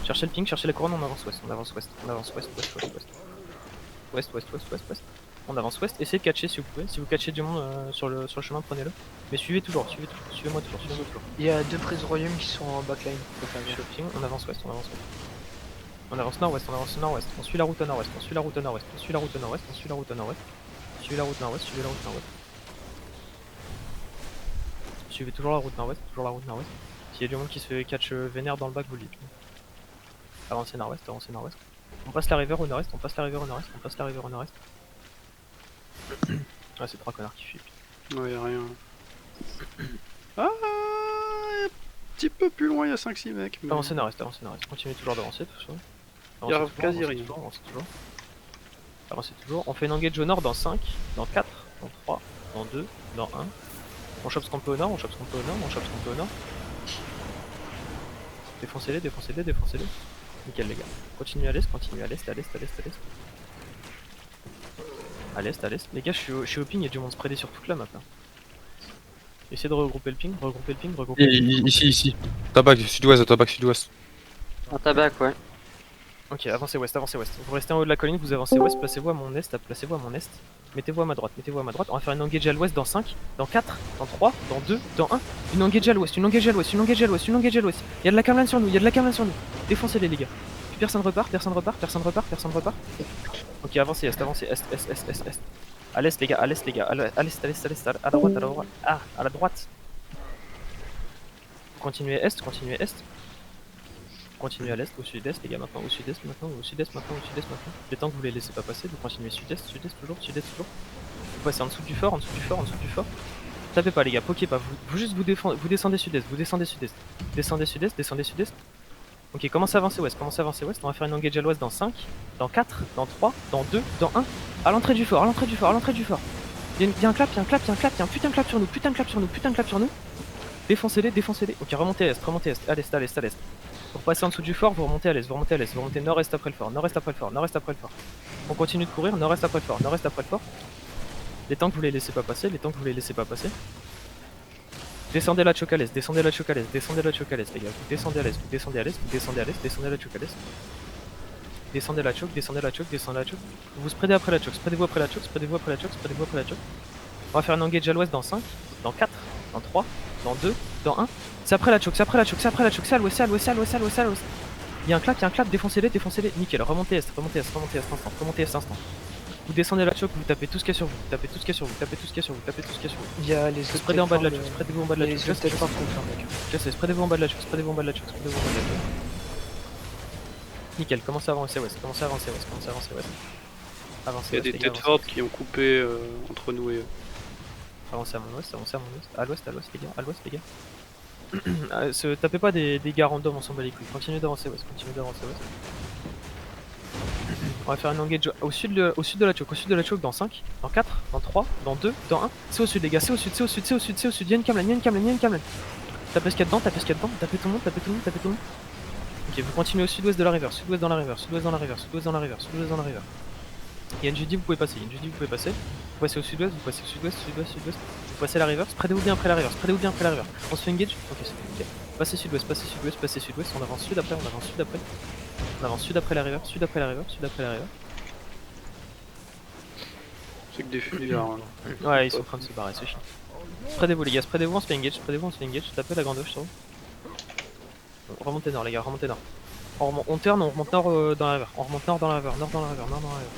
Cherchez le ping, cherchez la couronne, on avance ouest, on avance ouest, on avance ouest, ouest, ouest, ouest. Ouest, ouest, ouest, ouest, ouest. On avance ouest, essayez de catcher si vous pouvez. Si vous catchez du monde sur le chemin, prenez-le. Mais suivez toujours, suivez-moi toujours, suivez-moi toujours. Il y a 2 prises royaume qui sont en backline. Faut faire Je suis gaffe. au ping, on avance ouest, on avance ouest. On avance nord-ouest, on avance nord-ouest. On suit la route au nord-ouest, on suit la route au nord-ouest, on suit la route au nord-ouest, on suit la route au nord-ouest. Suivez la route nord-ouest, suivez la route nord-ouest. Suivez toujours la route nord-ouest, toujours la route nord-ouest. S'il y a du monde qui se fait catch vénère dans le bac, vous le dites. Avancez nord-ouest, avancez nord-ouest. On passe la river au nord-est, on passe la river au nord-est, on passe la river au nord-est. Ah, c'est 3 connards qui fuient. Ouais, y'a rien. Ah, un petit peu plus loin, il y a 5-6 mecs. Mais... Avancez nord-est, avancez nord-est. Continuez toujours d'avancer, tout ça. Y a Avancez toujours, quasi avancez rien. toujours, avancez toujours. Avancez toujours. On fait une engage au nord dans 5, dans 4, dans 3, dans 2, dans 1. On chope ce qu'on peut au nord, on chope ce qu'on peut au nord, on chope ce qu'on peut au nord. Défoncez-les, défoncez-les, défoncez-les. Nickel les gars. Continuez à l'est, continuez à l'est, à l'est, à l'est, à l'est. À l'est, à l'est. Les gars, je suis au ping, il y a du monde spreadé sur toute la map là. Essayez de regrouper le ping, regrouper le ping, regrouper le ping. Ici. Tabac sud-ouest. Un tabac, ouais. Ok, avancez ouest, avancez ouest. Vous restez en haut de la colline, vous avancez ouest, placez-vous à mon est, placez-vous à mon est. Mettez-vous à ma droite, mettez-vous à ma droite. On va faire une engage à l'ouest dans 5, dans 4, dans 3, dans 2, dans 1. Une engage à l'ouest, une engage à l'ouest, une engage à l'ouest, une engage à l'ouest. Il y a de la camelane sur nous, il y a de la camelane sur nous. Défoncez-les les gars. Puis personne repart, personne repart, personne repart, personne repart. Ok, avancez est, avancez est, est, est, est, est. À l'est les gars, à l'est les gars, à l'est, à l'est, à l'est, à la droite, à la droite. Ah, à la droite. Continuez est, continuez est. Continuez à l'est, au sud-est les gars, maintenant au sud-est, maintenant au sud-est, maintenant au sud-est, maintenant. Les temps que vous les laissez pas passer, vous continuez sud-est, sud-est toujours, sud-est toujours. Vous passez en dessous du fort, en dessous du fort, en dessous du fort. Tapez pas les gars, pokez pas, vous juste vous descendez sud-est, vous descendez sud-est. Descendez sud-est, descendez sud-est. Ok, commencez à avancer ouest, commencez à avancer ouest. On va faire une engage à l'ouest dans 5, dans 4, dans 3, dans 2, dans 1. À l'entrée du fort, à l'entrée du fort, à l'entrée du fort. Il y a un clap, il y a un clap, il y a un clap, il y a un putain de clap sur nous, putain de clap sur nous, putain de clap sur nous. Défoncez-les, défoncez-les. Ok, remontez à l'est, remontez à l'est, à l'est, à l'est, à l'est. Pour passer en dessous du fort, vous remontez à l'est, vous remontez à l'est, vous remontez nord-est après le fort, nord-est après le fort, nord-est après le fort. On continue de courir, nord-est après le fort, nord-est après le fort. Les tanks vous les laissez pas passer, les tanks vous les laissez pas passer. Descendez la choc à l'est, descendez la choc à l'est, descendez la choc à l'est les gars. Vous descendez à l'est, vous descendez à l'est, vous descendez à l'est, descendez la choc à l'est. Descendez la choc, descendez la choc, descendez la choc. Vous spreadez après la choc, spreadez-vous après la choc, spreadez-vous après la choc, spreadez-vous après la choc. On va faire une engage à l'ouest dans 5, dans 4, dans 3, dans 2, dans 1. C'est après la choc, c'est après la choc, c'est après la choc, c'est à l'ouest, c'est à l'ouest, c'est à l'ouest, c'est à l'ouest, c'est à l'ouest. Il y a un clap, défoncez-les, défoncez-les. Nickel, remontez est, remontez est, remontez est instant, remontez est instant. Vous descendez la choc, vous tapez tout ce qu'il y a sur vous, vous tapez tout ce qu'il y a sur vous, vous tapez tout ce qu'il y a sur vous, vous tapez tout ce qu'il y a sur vous. Il y a les autres. Spreadez en bas de la choc, spreadez-vous en bas de la choc. Les autres plateformes qu'on ferme la choc. Cassez, spreadez-vous en bas de la choc, spreadez-vous en bas de la choc, spreadez-vous en bas de la choc. Nickel, commencez à avancer ouest, commencez à avancer ouest, commencez à avancer ouest. Avancez Il y a ouest, des les gars, têtes avancez fortes ouest. qui ont coupé entre nous et eux. Avancez à mon ouest, avancez à mon ouest. À l'ouest les gars, à l'ouest les gars. Tapez pas des gars random, on s'en bat les couilles. Continuez d'avancer ouest, continuez d'avancer ouest. On va faire une engage au sud de la choke, au sud de la choke dans 5, dans 4, dans 3, dans 2, dans 1. C'est au sud les gars, c'est au sud, c'est au sud, c'est au sud, c'est au sud. Il y a une camelane, il y a une camelane, il y a une camelane. Tapez ce qu'il y a dedans, tapez ce qu'il y a dedans, tapez tout le monde, tapez tout le monde, tapez tout le monde. Ok, vous continuez au sud-ouest de la river, sud-ouest dans la river, sud-ouest dans la river, sud-ouest dans la river, sud-ouest dans la river. Il y a une GD, vous pouvez passer, il y a une GD, vous pouvez passer. Vous passez au sud-ouest, vous passez au sudouest, sud-ouest, sud-ouest. Vous passez la river, spreadez-vous bien après la river, spreadez-vous bien après la river. On se fait engage. Ok, c'est ok. Passez sud-ouest, passez sud-ouest, passez sud-ouest. On avance sud après, on avance sud après. On avance sud après la river, sud après la river, sud après la river. C'est que des fuyards. Hein. Ouais, ils sont en train de se barrer, c'est chiant. Spreadez-vous les gars, spreadez-vous, on se fait engage, spreadez-vous, on se fait engage. Tapez la grande hoche sur vous. Remontez nord les gars, remontez nord. On turn, on remonte nord dans la river. On remonte nord dans la river, nord dans la river, nord dans la river.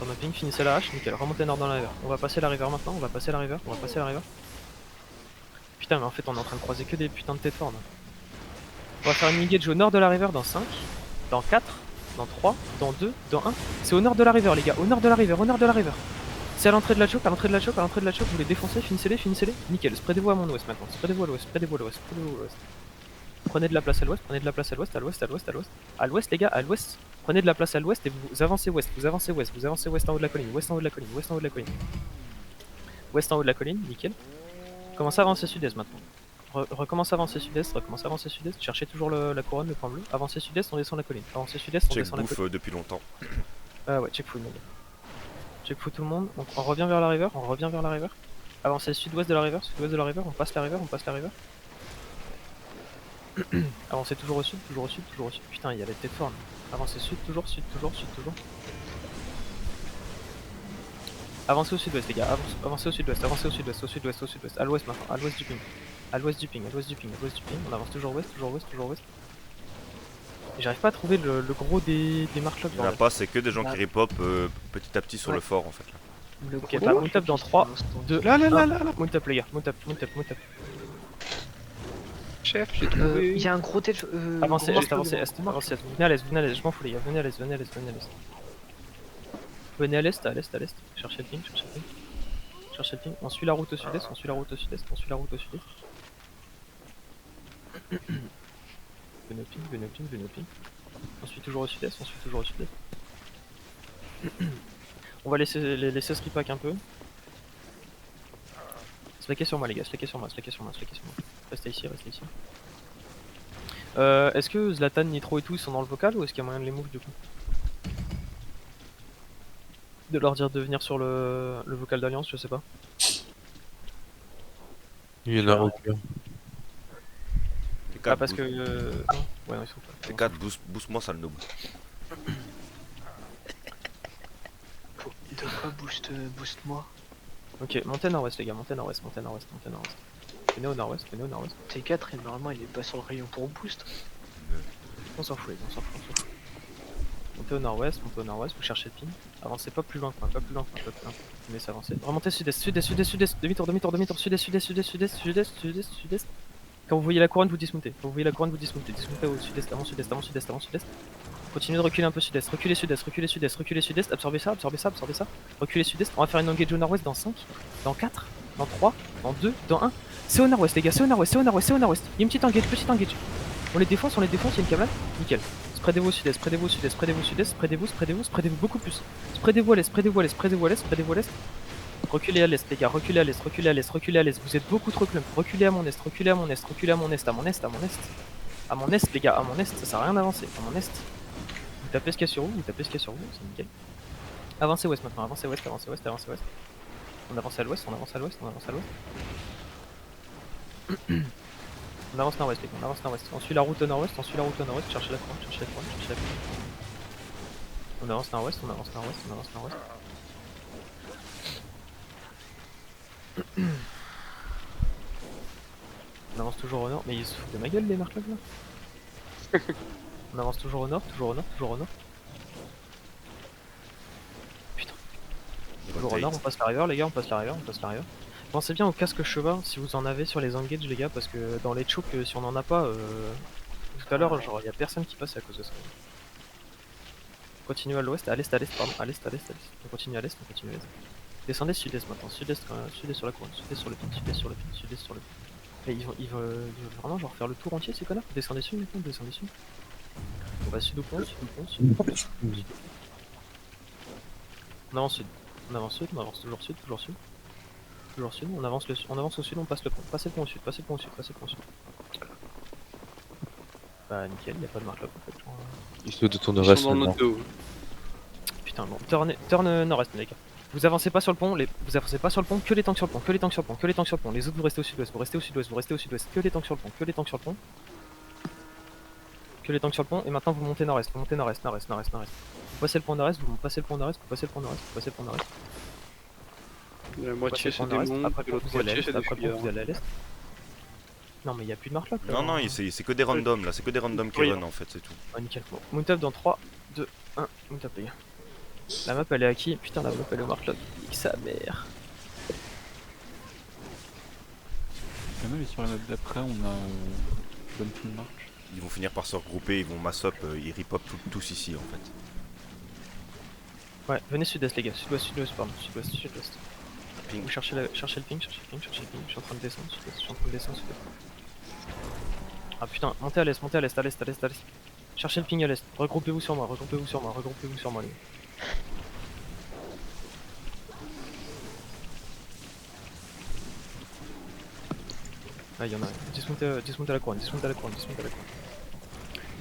On a ping, finissez la hache, nickel, remontez nord dans la river. On va passer la river maintenant, on va passer la river, on va passer la river. Putain mais en fait on est en train de croiser que des putains de têtes fortes. On va faire une engage au nord de la river dans 5, dans 4, dans 3, dans 2, dans 1. C'est au nord de la river les gars, au nord de la river, au nord de la river. C'est à l'entrée de la choke, à l'entrée de la choke, à l'entrée de la choke, vous les défoncez, finissez-les, finissez-les. Nickel, spreadez-vous à mon ouest maintenant, spreadez-vous à l'ouest, spreadez-vous à l'ouest, spreadez-vous à l'ouest. Prenez de la place à l'ouest, prenez de la place à l'ouest, à l'ouest, à l'ouest, à l'ouest. À l'ouest les gars, à l'ouest. Prenez de la place à l'ouest et vous avancez ouest, vous avancez ouest, vous avancez ouest en haut de la colline, ouest en haut de la colline, ouest en haut de la colline. Ouest en haut de la colline, nickel. Commencez à avancer sud-est maintenant. Recommence à avancer sud-est, recommence à avancer sud-est, cherchez toujours la couronne, le point bleu. Avancez sud-est, on descend la colline. Avancez sud-est, on Check descend la bouffe colline. depuis longtemps. Ouais, check food, check food tout le monde. Donc on revient vers la river, on revient vers la river. Avancez sud-ouest de la river, sud-ouest de la river, on passe la river, on passe la river. Avancez toujours au sud, toujours au sud, toujours au sud. Putain, il y a les têtes fortes. Avancez sud, toujours, sud, toujours, sud, toujours. Avancez au sud-ouest, les gars. Avancez au sud-ouest, avancez au sud-ouest, au sud-ouest, au sud-ouest. À l'ouest maintenant, à l'ouest du ping. À l'ouest du ping, à l'ouest du ping, à l'ouest du ping. On avance toujours ouest, toujours ouest, toujours ouest. J'arrive pas à trouver le gros des mark-locks. Il y en a pas, c'est que des gens qui repop petit à petit sur le fort en fait. Là. Le Ok, gros bah, marque mount up dans qui fait 3, l'instant. 2, Là, là, 1. là, là, là. Mount up les gars, mount up, mount up, mount up. Chef, j'ai Il trouvé. y a un gros tête. Avancez gros est, avancez marque, est, gros marque. avancez est. Venez à l'est, venez à l'est, je m'en fous les gars, venez à l'est, venez à l'est, venez à l'est. Venez à l'est, à l'est, à l'est. Cherchez le ping, cherchez le ping. Cherchez le ping. On suit la route au sud-est, on suit la route au sud-est, on suit la route au sud-est. Venez au ping, venez au ping, venez au ping. On suit toujours au sud-est, on suit toujours au sud-est. On va laisser ce repack un peu. Slackez sur moi les gars, slackez sur moi, slackez sur moi, slackez sur moi. Restez ici, restez ici. Est-ce que Zlatan, Nitro et tout ils sont dans le vocal ou est-ce qu'il y a moyen de les move du coup? De leur dire de venir sur le vocal d'Alliance, je sais pas. Il y en a aucun. Ah parce que... non. Ouais non ils sont pas. T4, boost-moi ça le noob. Il doit pas boost moi. Ok, montez nord-ouest les gars, montez nord-ouest, montez nord-ouest, montez nord-ouest. Venez au nord-ouest, venez au nord-ouest. T4 et normalement il est pas sur le rayon pour boost. On s'en fout les gars, on s'en fout, on s'en fout. Montez au nord-ouest, vous cherchez le pin. Avancez pas plus loin, pas plus loin, pas plus loin. Mais ça avance. Remontez sud-est, sud-est, sud-est, sud-est, demi-tour, demi-tour, demi-tour, sud-est, sud-est, sud-est, sud-est, sud-est, sud-est, sud-est. Quand vous voyez la couronne, vous dismontez. Quand vous voyez la couronne, vous dismontez. Dismontez au sud-est, avant sud-est, avant sud-est, avant sud-est. Continuez de reculer un peu sud-est, reculez sud-est, reculez sud-est, reculez sud-est, absorbez ça, absorbez ça, absorbez ça. Reculez sud-est, on va faire une engage au nord-ouest dans 5, dans 4, dans 3, dans 2, dans 1. C'est au nord-ouest les gars, c'est au nord-ouest, c'est au nord-ouest, c'est au nord-ouest. Il y a une petite engage, petite engage. On les défonce, il y a une cablade. Nickel. Spreadez-vous au sud-est, spreadez-vous au sudest, spreadez-vous au sud-est, spreadez-vous beaucoup plus. Spreadez-vous à l'est, spreadez-vous à l'est, spreadez-vous à l'est, spreadez-vous à l'est. Reculez à l'est les gars, reculez à l'est, reculez à l'est, reculez à l'est. Vous êtes beaucoup trop clump. Reculez à mon est, reculez à mon est, reculez à mon est, à mon est, à mon est. À mon est les gars, à mon est, ça sert à rien d'avancer. À mon est. Vous tapez ce qu'il y a sur vous, vous tapez ce qu'il y a sur vous, c'est nickel. Avancez ouest maintenant, avancez ouest, avancez ouest, avancez ouest. On avance à l'ouest, on avance à l'ouest, on avance à l'ouest. On avance nord-ouest les gars, on avance nord-ouest. On suit la route au nord-ouest, on suit la route au nord-ouest, cherchez la couronne, cherchez la couronne, cherchez la couronne. On avance nord-ouest, on avance nord-ouest, on avance nord-ouest. On avance toujours au nord, mais ils se foutent de ma gueule les marques là. On avance toujours au nord, toujours au nord, toujours au nord. Putain. Toujours au nord, on passe la river les gars, on passe la river, on passe la river. Pensez bien au casque cheval si vous en avez sur les engage les gars, parce que dans les chokes si on en a pas, tout à l'heure genre y a personne qui passe à cause de ça. Continue à l'ouest, à l'est, pardon, à l'est, à l'est, à l'est. On continue à l'est, on continue à l'est. Descendez sud-est maintenant, sud-est sur la couronne, sud-est sur le pin, sud-est sur le pin, sud-est sur le pin. Mais ils veulent vraiment genre faire le tour entier ces connards. Descendez sud maintenant, descendez sud. On va sud au pont, sud au pont, sud au pont, sud au pont. On avance sud, on avance sud, on avance toujours sud, toujours sud. Toujours sud, on avance au sud, on passe le pont. Passez le pont au sud, passez le pont au sud, passez le pont au sud. Bah nickel, y'a pas de marque là en fait. Genre, Il se de tourner Ils reste sont dans maintenant. notre dos. Putain bon, turn nord-est les gars. Vous avancez pas sur le pont, vous avancez pas sur le pont, que les tanks sur le pont, que les tanks sur le pont, que les tanks sur le pont. Les autres vous restez au sud-ouest, vous restez au sud-ouest, vous restez au sud-ouest, que les tanks sur le pont, que les tanks sur le pont. Que les tanks sur le pont, et maintenant vous montez nord-est, vous montez nord-est, nord-est, nord-est, nord-est. Vous passez le pont nord-est, vous passez le pont nord-est, vous passez le pont nord-est, vous passez le pont nord-est. La moitié c'est Vous des passez le pont monts, nord-est, et l'autre après le pont moitié vous c'est allez à des l'est, après le pont fuyards. vous allez à l'est. Non, mais il y a plus de marque-là. Non, non, c'est que des randoms là, c'est que des randoms qui Oui. run en fait, c'est tout. Oh, nickel. Bon, Moontap dans 3, 2, 1. Moontap, les gars. La map elle est à qui? Putain, la map elle est au marque-là. Nique sa mère. Même et sur la map d'après, on a bonne full marche. Ils vont finir par se regrouper, ils vont mass up, ils rip-up tous ici en fait. Ouais, venez sud-est, les gars. Sud-ouest, sud-ouest, pardon. Sud-ouest, sud-ouest. Ping. Vous cherchez le ping, cherchez le ping, cherchez le ping. Je suis en train de descendre sud-ouest, je suis en train de descendre sud-ouest. Ah putain, montez à l'est, montez à l'est, à l'est, à l'est, à l'est. Cherchez le ping à l'est. Regroupez-vous sur moi, regroupez-vous sur moi, regroupez-vous sur moi, les gars. Ah, y'en a un. Dismontez à la couronne, dismontez à la couronne, dismontez à la couronne.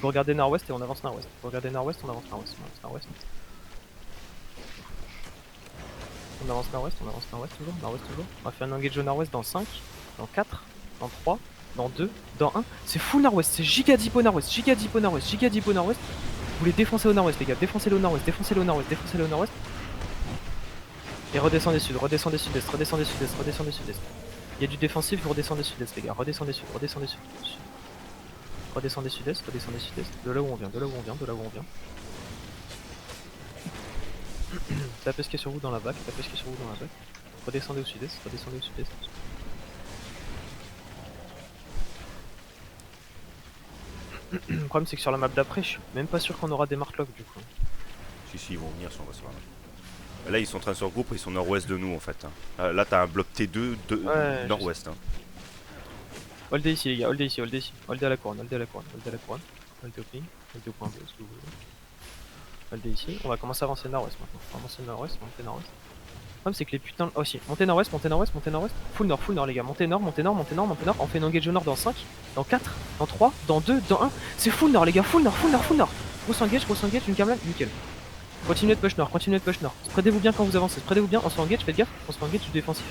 Vous regardez nord-ouest et on avance nord-ouest. Vous regardez nord-ouest, on avance nord-ouest, on avance nord-ouest. On avance nord-ouest, on avance nord-ouest toujours, nord-ouest toujours. On va faire un engage au nord-ouest dans 5, dans 4, dans 3, dans 2, dans 1. C'est full nord-ouest, c'est giga deep au nord-ouest, giga deep au nord-ouest, giga deep au nord-ouest. Vous les défoncez au nord-ouest, les gars, défoncez-le au nord-ouest, défoncez-le au nord-ouest, défoncez-le au nord-ouest. Et redescendez sud, redescendez sud-est, redescendez sud-est, redescendez sud-est. Il y a du défensif, vous redescendez sud-est, les gars, redescendez sud, redescendez sud. Redescendez sud-est, redescendez sud-est. De là où on vient, de là où on vient, de là où on vient. Tapez ce qui est sur vous dans la bac, tapez ce qui est sur vous dans la bac. Redescendez au sud-est, redescendez au sud-est. Le problème c'est que sur la map d'après, je suis même pas sûr qu'on aura des mark lock du coup. Si, ils vont venir si on va se faire. Là, ils sont en train de se regrouper, ils sont nord-ouest de nous en fait. Là, t'as un bloc T2 de Ouais, nord-ouest. Holdez ici les gars, holdez ici, holdez ici. Holdez à la couronne, holdez à la couronne, holdez à la couronne. Holdez au ping, holdez au point B, ce que vous voulez. Holdez ici, on va commencer à avancer nord-ouest maintenant. On va avancer nord-ouest, monter nord-ouest. Le problème c'est que les putains... Oh si, montez nord-ouest, montez nord-ouest, montez nord-ouest. Full nord les gars, montez nord, montez nord, montez nord, montez nord. On fait une engage au nord dans 5, dans 4, dans 3, dans 2, dans 1. C'est full nord les gars, full nord, full nord, full nord. Grosse engage, une camelane, nickel. Continuez de push nord, continuez de push nord. Spreadez-vous bien quand vous avancez, spreadez-vous bien, on se engage, faites gaffe, on se engage du défensif.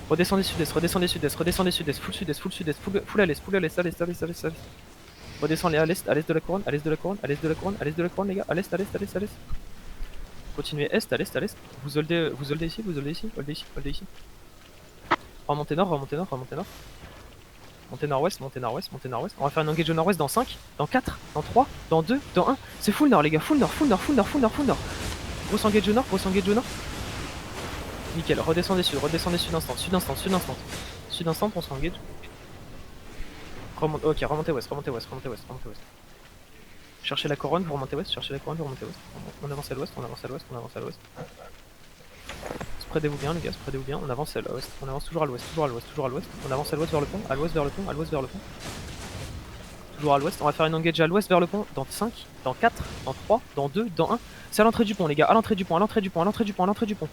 Redescendez sud-est, redescendez sud-est, redescendez sud-est, full sud-est, full sud-est, full à l'est, full à l'est, à l'est, à l'est, à l'est, à l'est. Redescendez à l'est de la couronne, à l'est de la couronne, à l'est de la couronne, à l'est de la couronne les gars, à l'est, à l'est, à l'est, à l'est. Continuez est, à l'est, à l'est. Vous holdez ici, vous holdez ici, holdez ici, holdez ici. Remontez nord, remontez nord, remontez nord. Montez nord-ouest, montez nord-ouest, montez nord-ouest. On va faire un engage au nord-ouest dans 5, dans 4, dans 3, dans 2, dans 1. C'est full nord les gars, full nord, full nord, full nord, full nord, full nord. Gros engage au nord, gros engage au nord. Nickel, redescendez sud instant, sud instant, sud instant. Sud instant, on se engage. Ok, remontez ouest, remontez ouest, remontez ouest, remontez ouest. Cherchez la couronne, vous remontez ouest, cherchez la couronne, vous remontez ouest. On avance à l'ouest, on avance à l'ouest, on avance à l'ouest. Spreadez-vous bien les gars, spreadez-vous bien, on avance à l'ouest, on avance toujours à l'ouest, toujours à l'ouest, toujours à l'ouest. On avance à l'ouest vers le pont, à l'ouest vers le pont, à l'ouest vers le pont. Toujours à l'ouest, on va faire une engage à l'ouest vers le pont dans 5, dans 4, dans 3, dans 2, dans 1. C'est à l'entrée du pont les gars, à l'entrée du pont, à l'entrée du pont, à l'entrée du pont, à l'entrée du pont.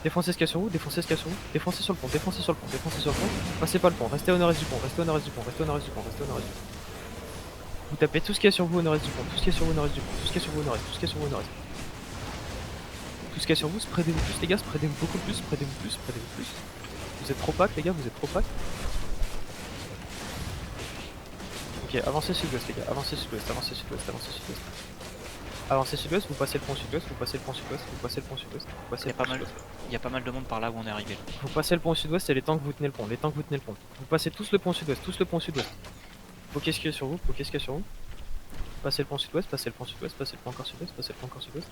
Défoncez ce qu'il y a sur vous, défoncez ce qu'il y a sur vous, défoncez sur le pont, défoncez sur le pont, défoncez sur le pont. Passez pas le pont, restez au nord-est du pont, restez au nord-est du pont, restez au nord-est du pont, restez au nord-est du pont. Vous tapez tout ce qu'il y a sur vous au nord-est du pont, tout ce qu'il y a sur vous au nord-est du pont, tout ce qu'il y a sur vous au nord-est, tout ce qu'il y a sur vous au nord-est. Tout ce qu'il y a sur vous, spreadez-vous plus les gars, spreadez-vous beaucoup plus, spreadez-vous plus, spreadez-vous plus. Vous êtes trop pack les gars, vous êtes trop pack. Ok, avancez sud-ouest les gars, avancez sud-ouest, avancez sud-ouest, avancez sud-ouest. Avancez sud-ouest, vous passez le pont sud-ouest, vous passez le pont sud-ouest, vous passez le pont sud-ouest, vous passez Il y le a pont pas mal, sud-ouest. il y a pas mal de monde par là où on est arrivé. Vous passez le pont sud-ouest et les temps que vous tenez le pont, les temps que vous tenez le pont. Vous passez tous le pont sud-ouest, tous le pont sud-ouest. Foquez ce qu'il y a sur vous, foquez ce qu'il y a sur vous. Passez le pont sud-ouest, passez le pont sud-ouest, passez le pont encore sud-ouest, passez le pont encore sud-ouest.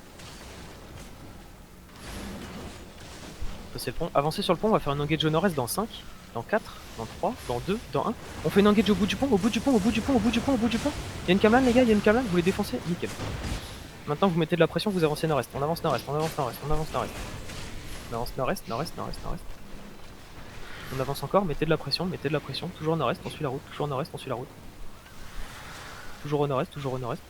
Passez le pont, avancez sur le pont, on va faire un engage au nord-est dans 5, dans 4, dans 3, dans 2, dans 1. On fait une engage au bout du pont, au bout du pont, au bout du pont, au bout du pont, au bout du pont. Il y a une camelane les gars, il y a une camelane, vous les défoncez, nickel. Maintenant vous mettez de la pression, vous avancez nord-est, on avance nord-est, on avance nord-est, on avance nord-est. On avance nord-est, nord-est, nord-est, nord-est. On avance encore, mettez de la pression, toujours nord-est, on suit la route, toujours nord-est, on suit la route. Toujours au nord-est, toujours au nord-est.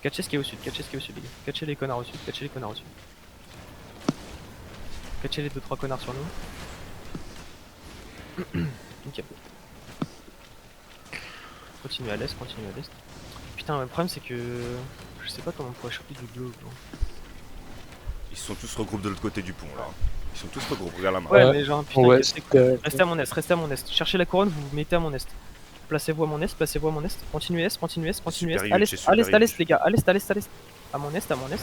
Catchez ce qui est au sud, catchez ce qui est au sud les gars. Catchez les connards au sud, catchez les connards au sud. Catchez les 2-3 connards sur nous. Nickel. Continuez à l'est, continuez à l'est. Putain, le problème c'est que... Je sais pas comment on pourrait choper du globe. Ils sont tous regroupés de l'autre côté du pont là. Ils sont tous regroupés, regarde la main. Ouais, mais genre, putain, Ouais, restez à mon est, restez à mon est. Cherchez la couronne, vous vous mettez à mon est. Placez-vous à mon est, placez-vous à mon est. Continuez est, continuez est, continuez est. Super À huge, l'est, c'est à l'est, super à l'est huge. les gars, à l'est, à l'est, à l'est. À mon est, à mon est.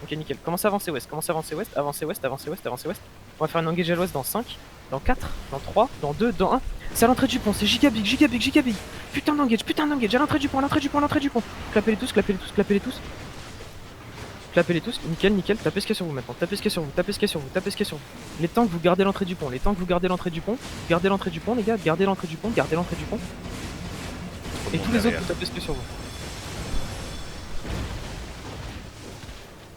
Ok, nickel. Commencez à avancer ouest, commencez à avancer ouest, avancez ouest, avancez ouest, avancez ouest. On va faire une engage à l'ouest dans 5, dans 4, dans 3, dans 2, dans 1. C'est à l'entrée du pont, c'est giga big, giga big, giga big. Putain d'engage, à l'entrée du pont, à l'entrée du pont, à l'entrée du pont. Clapez-les tous, clapez-les tous, clapez-les tous. Clapez-les tous, nickel, nickel. Tapez ce qu'il y a sur vous maintenant, tapez ce qu'il y a sur vous, tapez ce qu'il y a sur vous, tapez ce qu'il y a sur vous. Les tanks, vous gardez l'entrée du pont, les tanks, vous gardez l'entrée du pont. Gardez l'entrée du pont, les gars, gardez l'entrée du pont, gardez l'entrée du pont. Et tous les autres, vous tapez ce qu'il y a sur vous.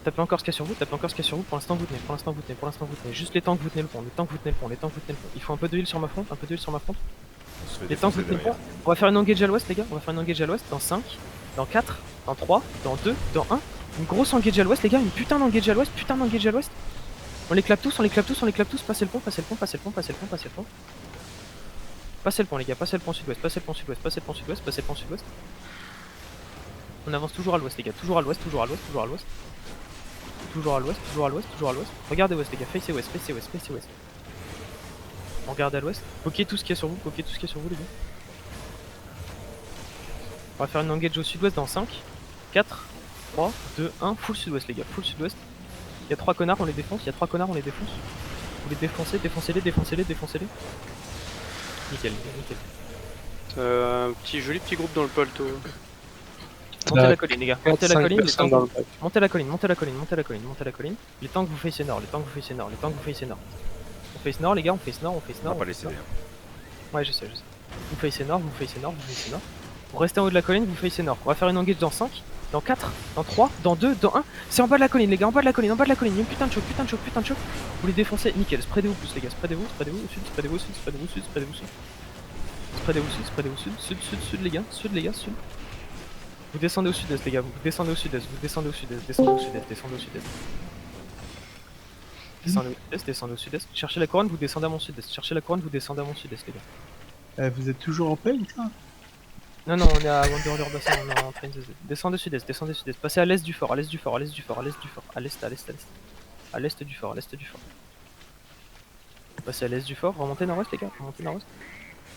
Tapez encore ce qu'il y a sur vous, tapez encore ce qu'il y a sur vous. Pour l'instant, vous tenez, pour l'instant, vous tenez, pour l'instant, vous tenez. Juste les tanks, vous tenez le pont, les tanks, vous tenez le pont, les tanks, vous tenez le pont. Il faut un peu d'huile sur ma front, un peu d'huile sur ma front. Les tanks, vous tenez le pont. On va faire une engage à l'ouest, les gars. On va faire une engage à l'ouest dans 5, dans 4, dans 3, dans 2, dans 1. Une grosse engage à l'ouest, les gars. Une putain d'engage à l'ouest, putain d'engage à l'ouest. On les clappe tous, on les clappe tous, on les clappe tous. Passez le pont, passez le pont, passez le pont, passez le pont, passez le pont. Passez le pont, les gars, passez le pont sud-ouest, passez le pont sud-ouest, passez le pont sud-ouest, passez le pont sud-ouest. On avance toujours à l'ouest, les gars. Toujours à l'ouest, toujours à l'ouest, toujours à l'ouest. Toujours à l'ouest, toujours à l'ouest, toujours à l'ouest. Regardez ouest les gars, face ouest, face ouest, face ouest. On regarde à l'ouest. Pokez tout ce qu'il y a sur vous, pokez tout ce qu'il y a sur vous les gars. On va faire une engage au sud-ouest dans 5, 4, 3, 2, 1, full sud-ouest les gars, full sud-ouest. Il y a 3 connards, on les défonce, il y a 3 connards, on les défonce. Vous les défoncez, défoncez-les, défoncez-les, défoncez-les. Nickel, nickel. Un joli petit groupe dans le palto. Montez la colline les gars, montez la 5 colline, les personnes tanks. dans le pack. Montez la colline, montez la colline, montez la colline, montez la colline. Les tanks vous facez nord, les tanks vous facez nord, les tanks vous facez nord. On face nord les gars, on face nord, on face On nord. va pas on face laisser. nord. Ouais je sais, je sais. Vous facez nord, vous facez nord, vous facez nord. Vous restez en haut de la colline, vous facez nord. On va faire une engage dans 5, dans 4, dans 3, dans 2, dans 1. C'est en bas de la colline les gars, en bas de la colline, en bas de la colline. Il y a une putain de choc, putain de choc, putain de choc. Vous les défoncez, nickel. Spreadez-vous plus les gars, spreadez-vous, spreadez-vous au sud, spreadez-vous au sud, spreadez-vous au sud, spreadez-vous au sud. Spreadez-vous au sud, spreadez-vous au sud, sud, sud, sud les gars, sud. Vous descendez au sud-est les gars, vous descendez au sud-est, vous descendez au sud-est, descendez au sud-est, descendez au sud-est. Descendez au sud-est, descendez au sud-est. Cherchez la couronne, vous descendez à mon sud-est. Cherchez la couronne, vous descendez à mon sud-est les gars. Vous êtes toujours en pain là? Non, on est à Wanderer Bassin, on est en train de... Descendez au sud-est, descendez au sud-est. Passez à l'est du fort, à l'est du fort, à l'est du fort, à l'est du fort, à l'est, à l'est, à l'est. À l'est du fort, à l'est du fort. Passez à l'est du fort, remontez nord-ouest les gars, remontez nord-ouest.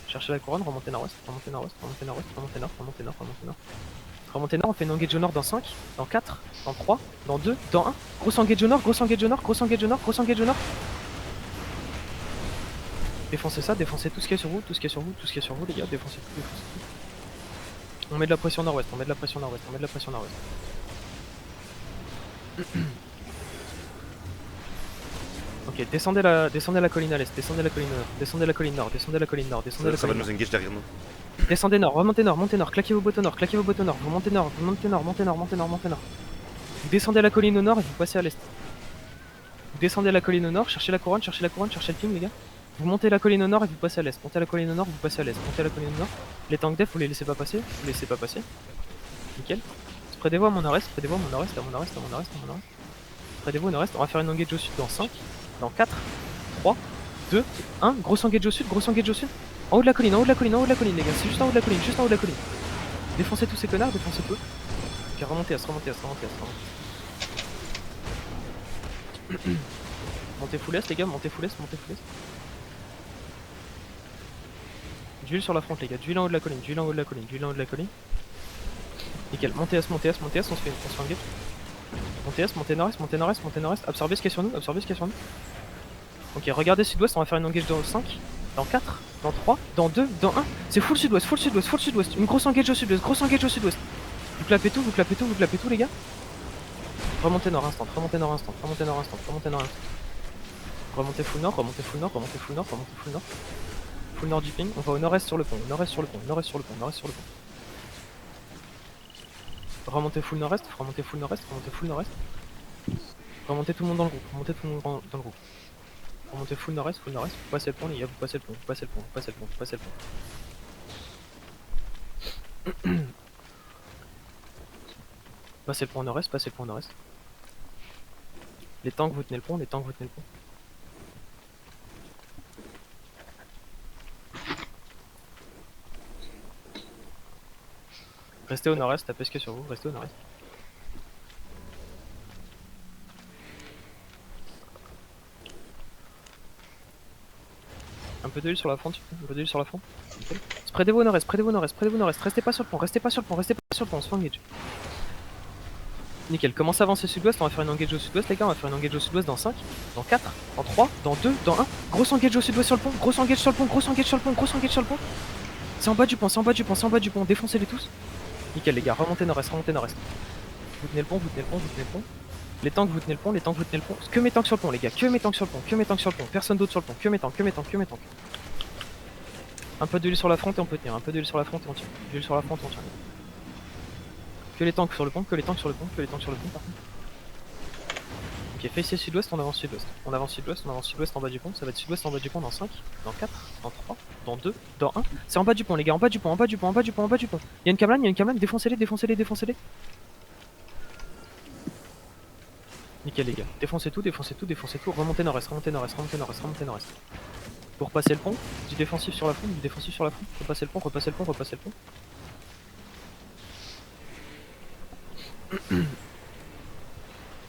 Cherchez la couronne, remontez nord-ouest, remontez nord-ouest, remontez nord-ouest, remontez nord, remontez nord, remontez nord. Remontez nord, on fait une engage au nord dans 5, dans 4, dans 3, dans 2, dans 1. Grosse engage au nord, grosse engage au nord, grosse engage au nord, grosse engage au nord. Défoncez ça, défoncez tout ce qu'il y a sur vous, tout ce qu'il y a sur vous, tout ce qu'il y a sur vous les gars, défoncez tout, défoncez tout. On met de la pression nord-ouest, on met de la pression nord-ouest, on met de la pression nord-ouest. Ok, descendez la colline à l'est, descendez la colline nord, descendez la colline nord, descendez la colline nord, descendez la Ça va colline nous nord. engage derrière nous. Descendez nord, remontez nord, montez nord, claquez vos bottes au nord, claquez vos bottes au nord, vous montez nord, vous montez nord, montez nord, montez nord, montez nord. Vous descendez la colline au nord et vous passez à l'est. Vous descendez la colline au nord, cherchez la couronne, cherchez le ping les gars. Vous montez la colline au nord et vous passez à l'est. Montez la colline au nord, vous passez à l'est. Montez la colline au nord. Les tanks def, vous les laissez pas passer, vous les laissez pas passer. Nickel. Spreadez-vous à mon nord-est, spreadez-vous à mon nord-est, à mon nord-est, à mon nord-est, à mon nord-est. Spreadez-vous au nord-est, on va faire une engage au sud dans 5, dans 4, 3, 2, 1. Grosse engage au sud, grosse engage au sud. En haut de la colline, en haut de la colline, en haut de la colline les gars. C'est juste en haut de la colline, juste en haut de la colline. Défoncez tous ces connards, défoncez peu. Ok, remontez à ce, remontez à ce, remontez à ce, remontez. Montez full est les gars, montez full est, montez full est. D'huile sur la front les gars, d'huile en haut de la colline, d'huile en haut de la colline, d'huile en haut de la colline. Nickel, montez à ce, montez à ce, montez à ce, on se fait un gap. Montez à ce, montez nord-est, montez nord-est, montez nord-est, absorbez ce qu'il y a sur nous, absorbez ce qu'il y a sur nous. Ok, regardez sud-ouest, on va faire une engage dans 5, dans 4, dans 3, dans 2, dans 1. C'est full sud-ouest, full sud-ouest, full sud-ouest. Une grosse engage au sud-ouest, grosse engage au sud-ouest. Vous clapez tout, vous clapez tout, vous clapez tout les gars. Remontez nord instant, remontez nord instant, remontez nord instant, remontez nord instant. Remontez full nord, remontez full nord, remontez full nord, remontez full nord. Full nord du ping, on va au nord-est sur le pont, nord-est sur le pont, nord-est sur le pont, nord-est sur le pont. Remontez full nord-est, remontez full nord-est, remontez full nord-est. Remontez tout le monde dans le groupe, remontez tout le monde dans le groupe. Remontez full nord-est, vous passez le pont les gars, vous passez le pont, vous passez le pont, vous passez le pont, vous passez le pont. Passez le pont au nord-est, passez le pont au nord-est. Les tanks vous tenez le pont, les tanks vous tenez le pont. Restez au nord-est, tapez ce qu'il y a sur vous, restez au nord-est. Un peu d'huile sur la front, un peu d'huile sur la front. Okay. Spreadez-vous au nord-est, spreadez-vous au nord-est, spreadez-vous au nord-est, restez pas sur le pont, restez pas sur le pont, restez pas sur le pont, on se fait engage. Nickel, commencez à avancer sud-ouest, on va faire une engage au sud-ouest les gars, on va faire une engage au sud-ouest dans 5, dans 4, dans 3, dans 2, dans 1. Grosse engage au sud-ouest sur le pont, grosse engage sur le pont, grosse engage sur le pont, grosse engage sur le pont. C'est en bas du pont, c'est en bas du pont, c'est en bas du pont, défoncez-les tous. Nickel les gars, remontez nord-est, remontez nord-est. Vous tenez le pont, vous tenez le pont, vous tenez le pont. Les tanks, vous tenez le pont, les tanks, vous tenez le pont. Que mes tanks sur le pont les gars, que mes tanks sur le pont, que mes tanks sur le pont. Personne d'autre sur le pont, que mes tanks, que mes tanks, que mes tanks. Un peu d'huile sur la fronte et on peut tenir, un peu d'huile sur la fronte et on tient. D'huile sur la fronte et on tient. Que les tanks sur le pont, que les tanks sur le pont, que les tanks sur le pont par contre. Ok, facez sud-ouest, on avance sud-ouest. On avance sud-ouest, on avance sud-ouest en bas du pont. Ça va être sud-ouest en bas du pont dans 5, dans 4, dans 3, dans 2, dans 1. C'est en bas du pont les gars, en bas du pont, en bas du pont, en bas du pont, en bas du pont. Il y a une camelane, défoncez-les, défoncez-les, défoncez-les. Nickel les gars, défoncez tout, défoncez tout, défoncez tout. Remontez nord-est, remontez nord-est, remontez nord-est, remontez nord-est. Pour passer le pont, du défensif sur la front, du défensif sur la front. Repassez le pont, repassez le pont, repassez le pont.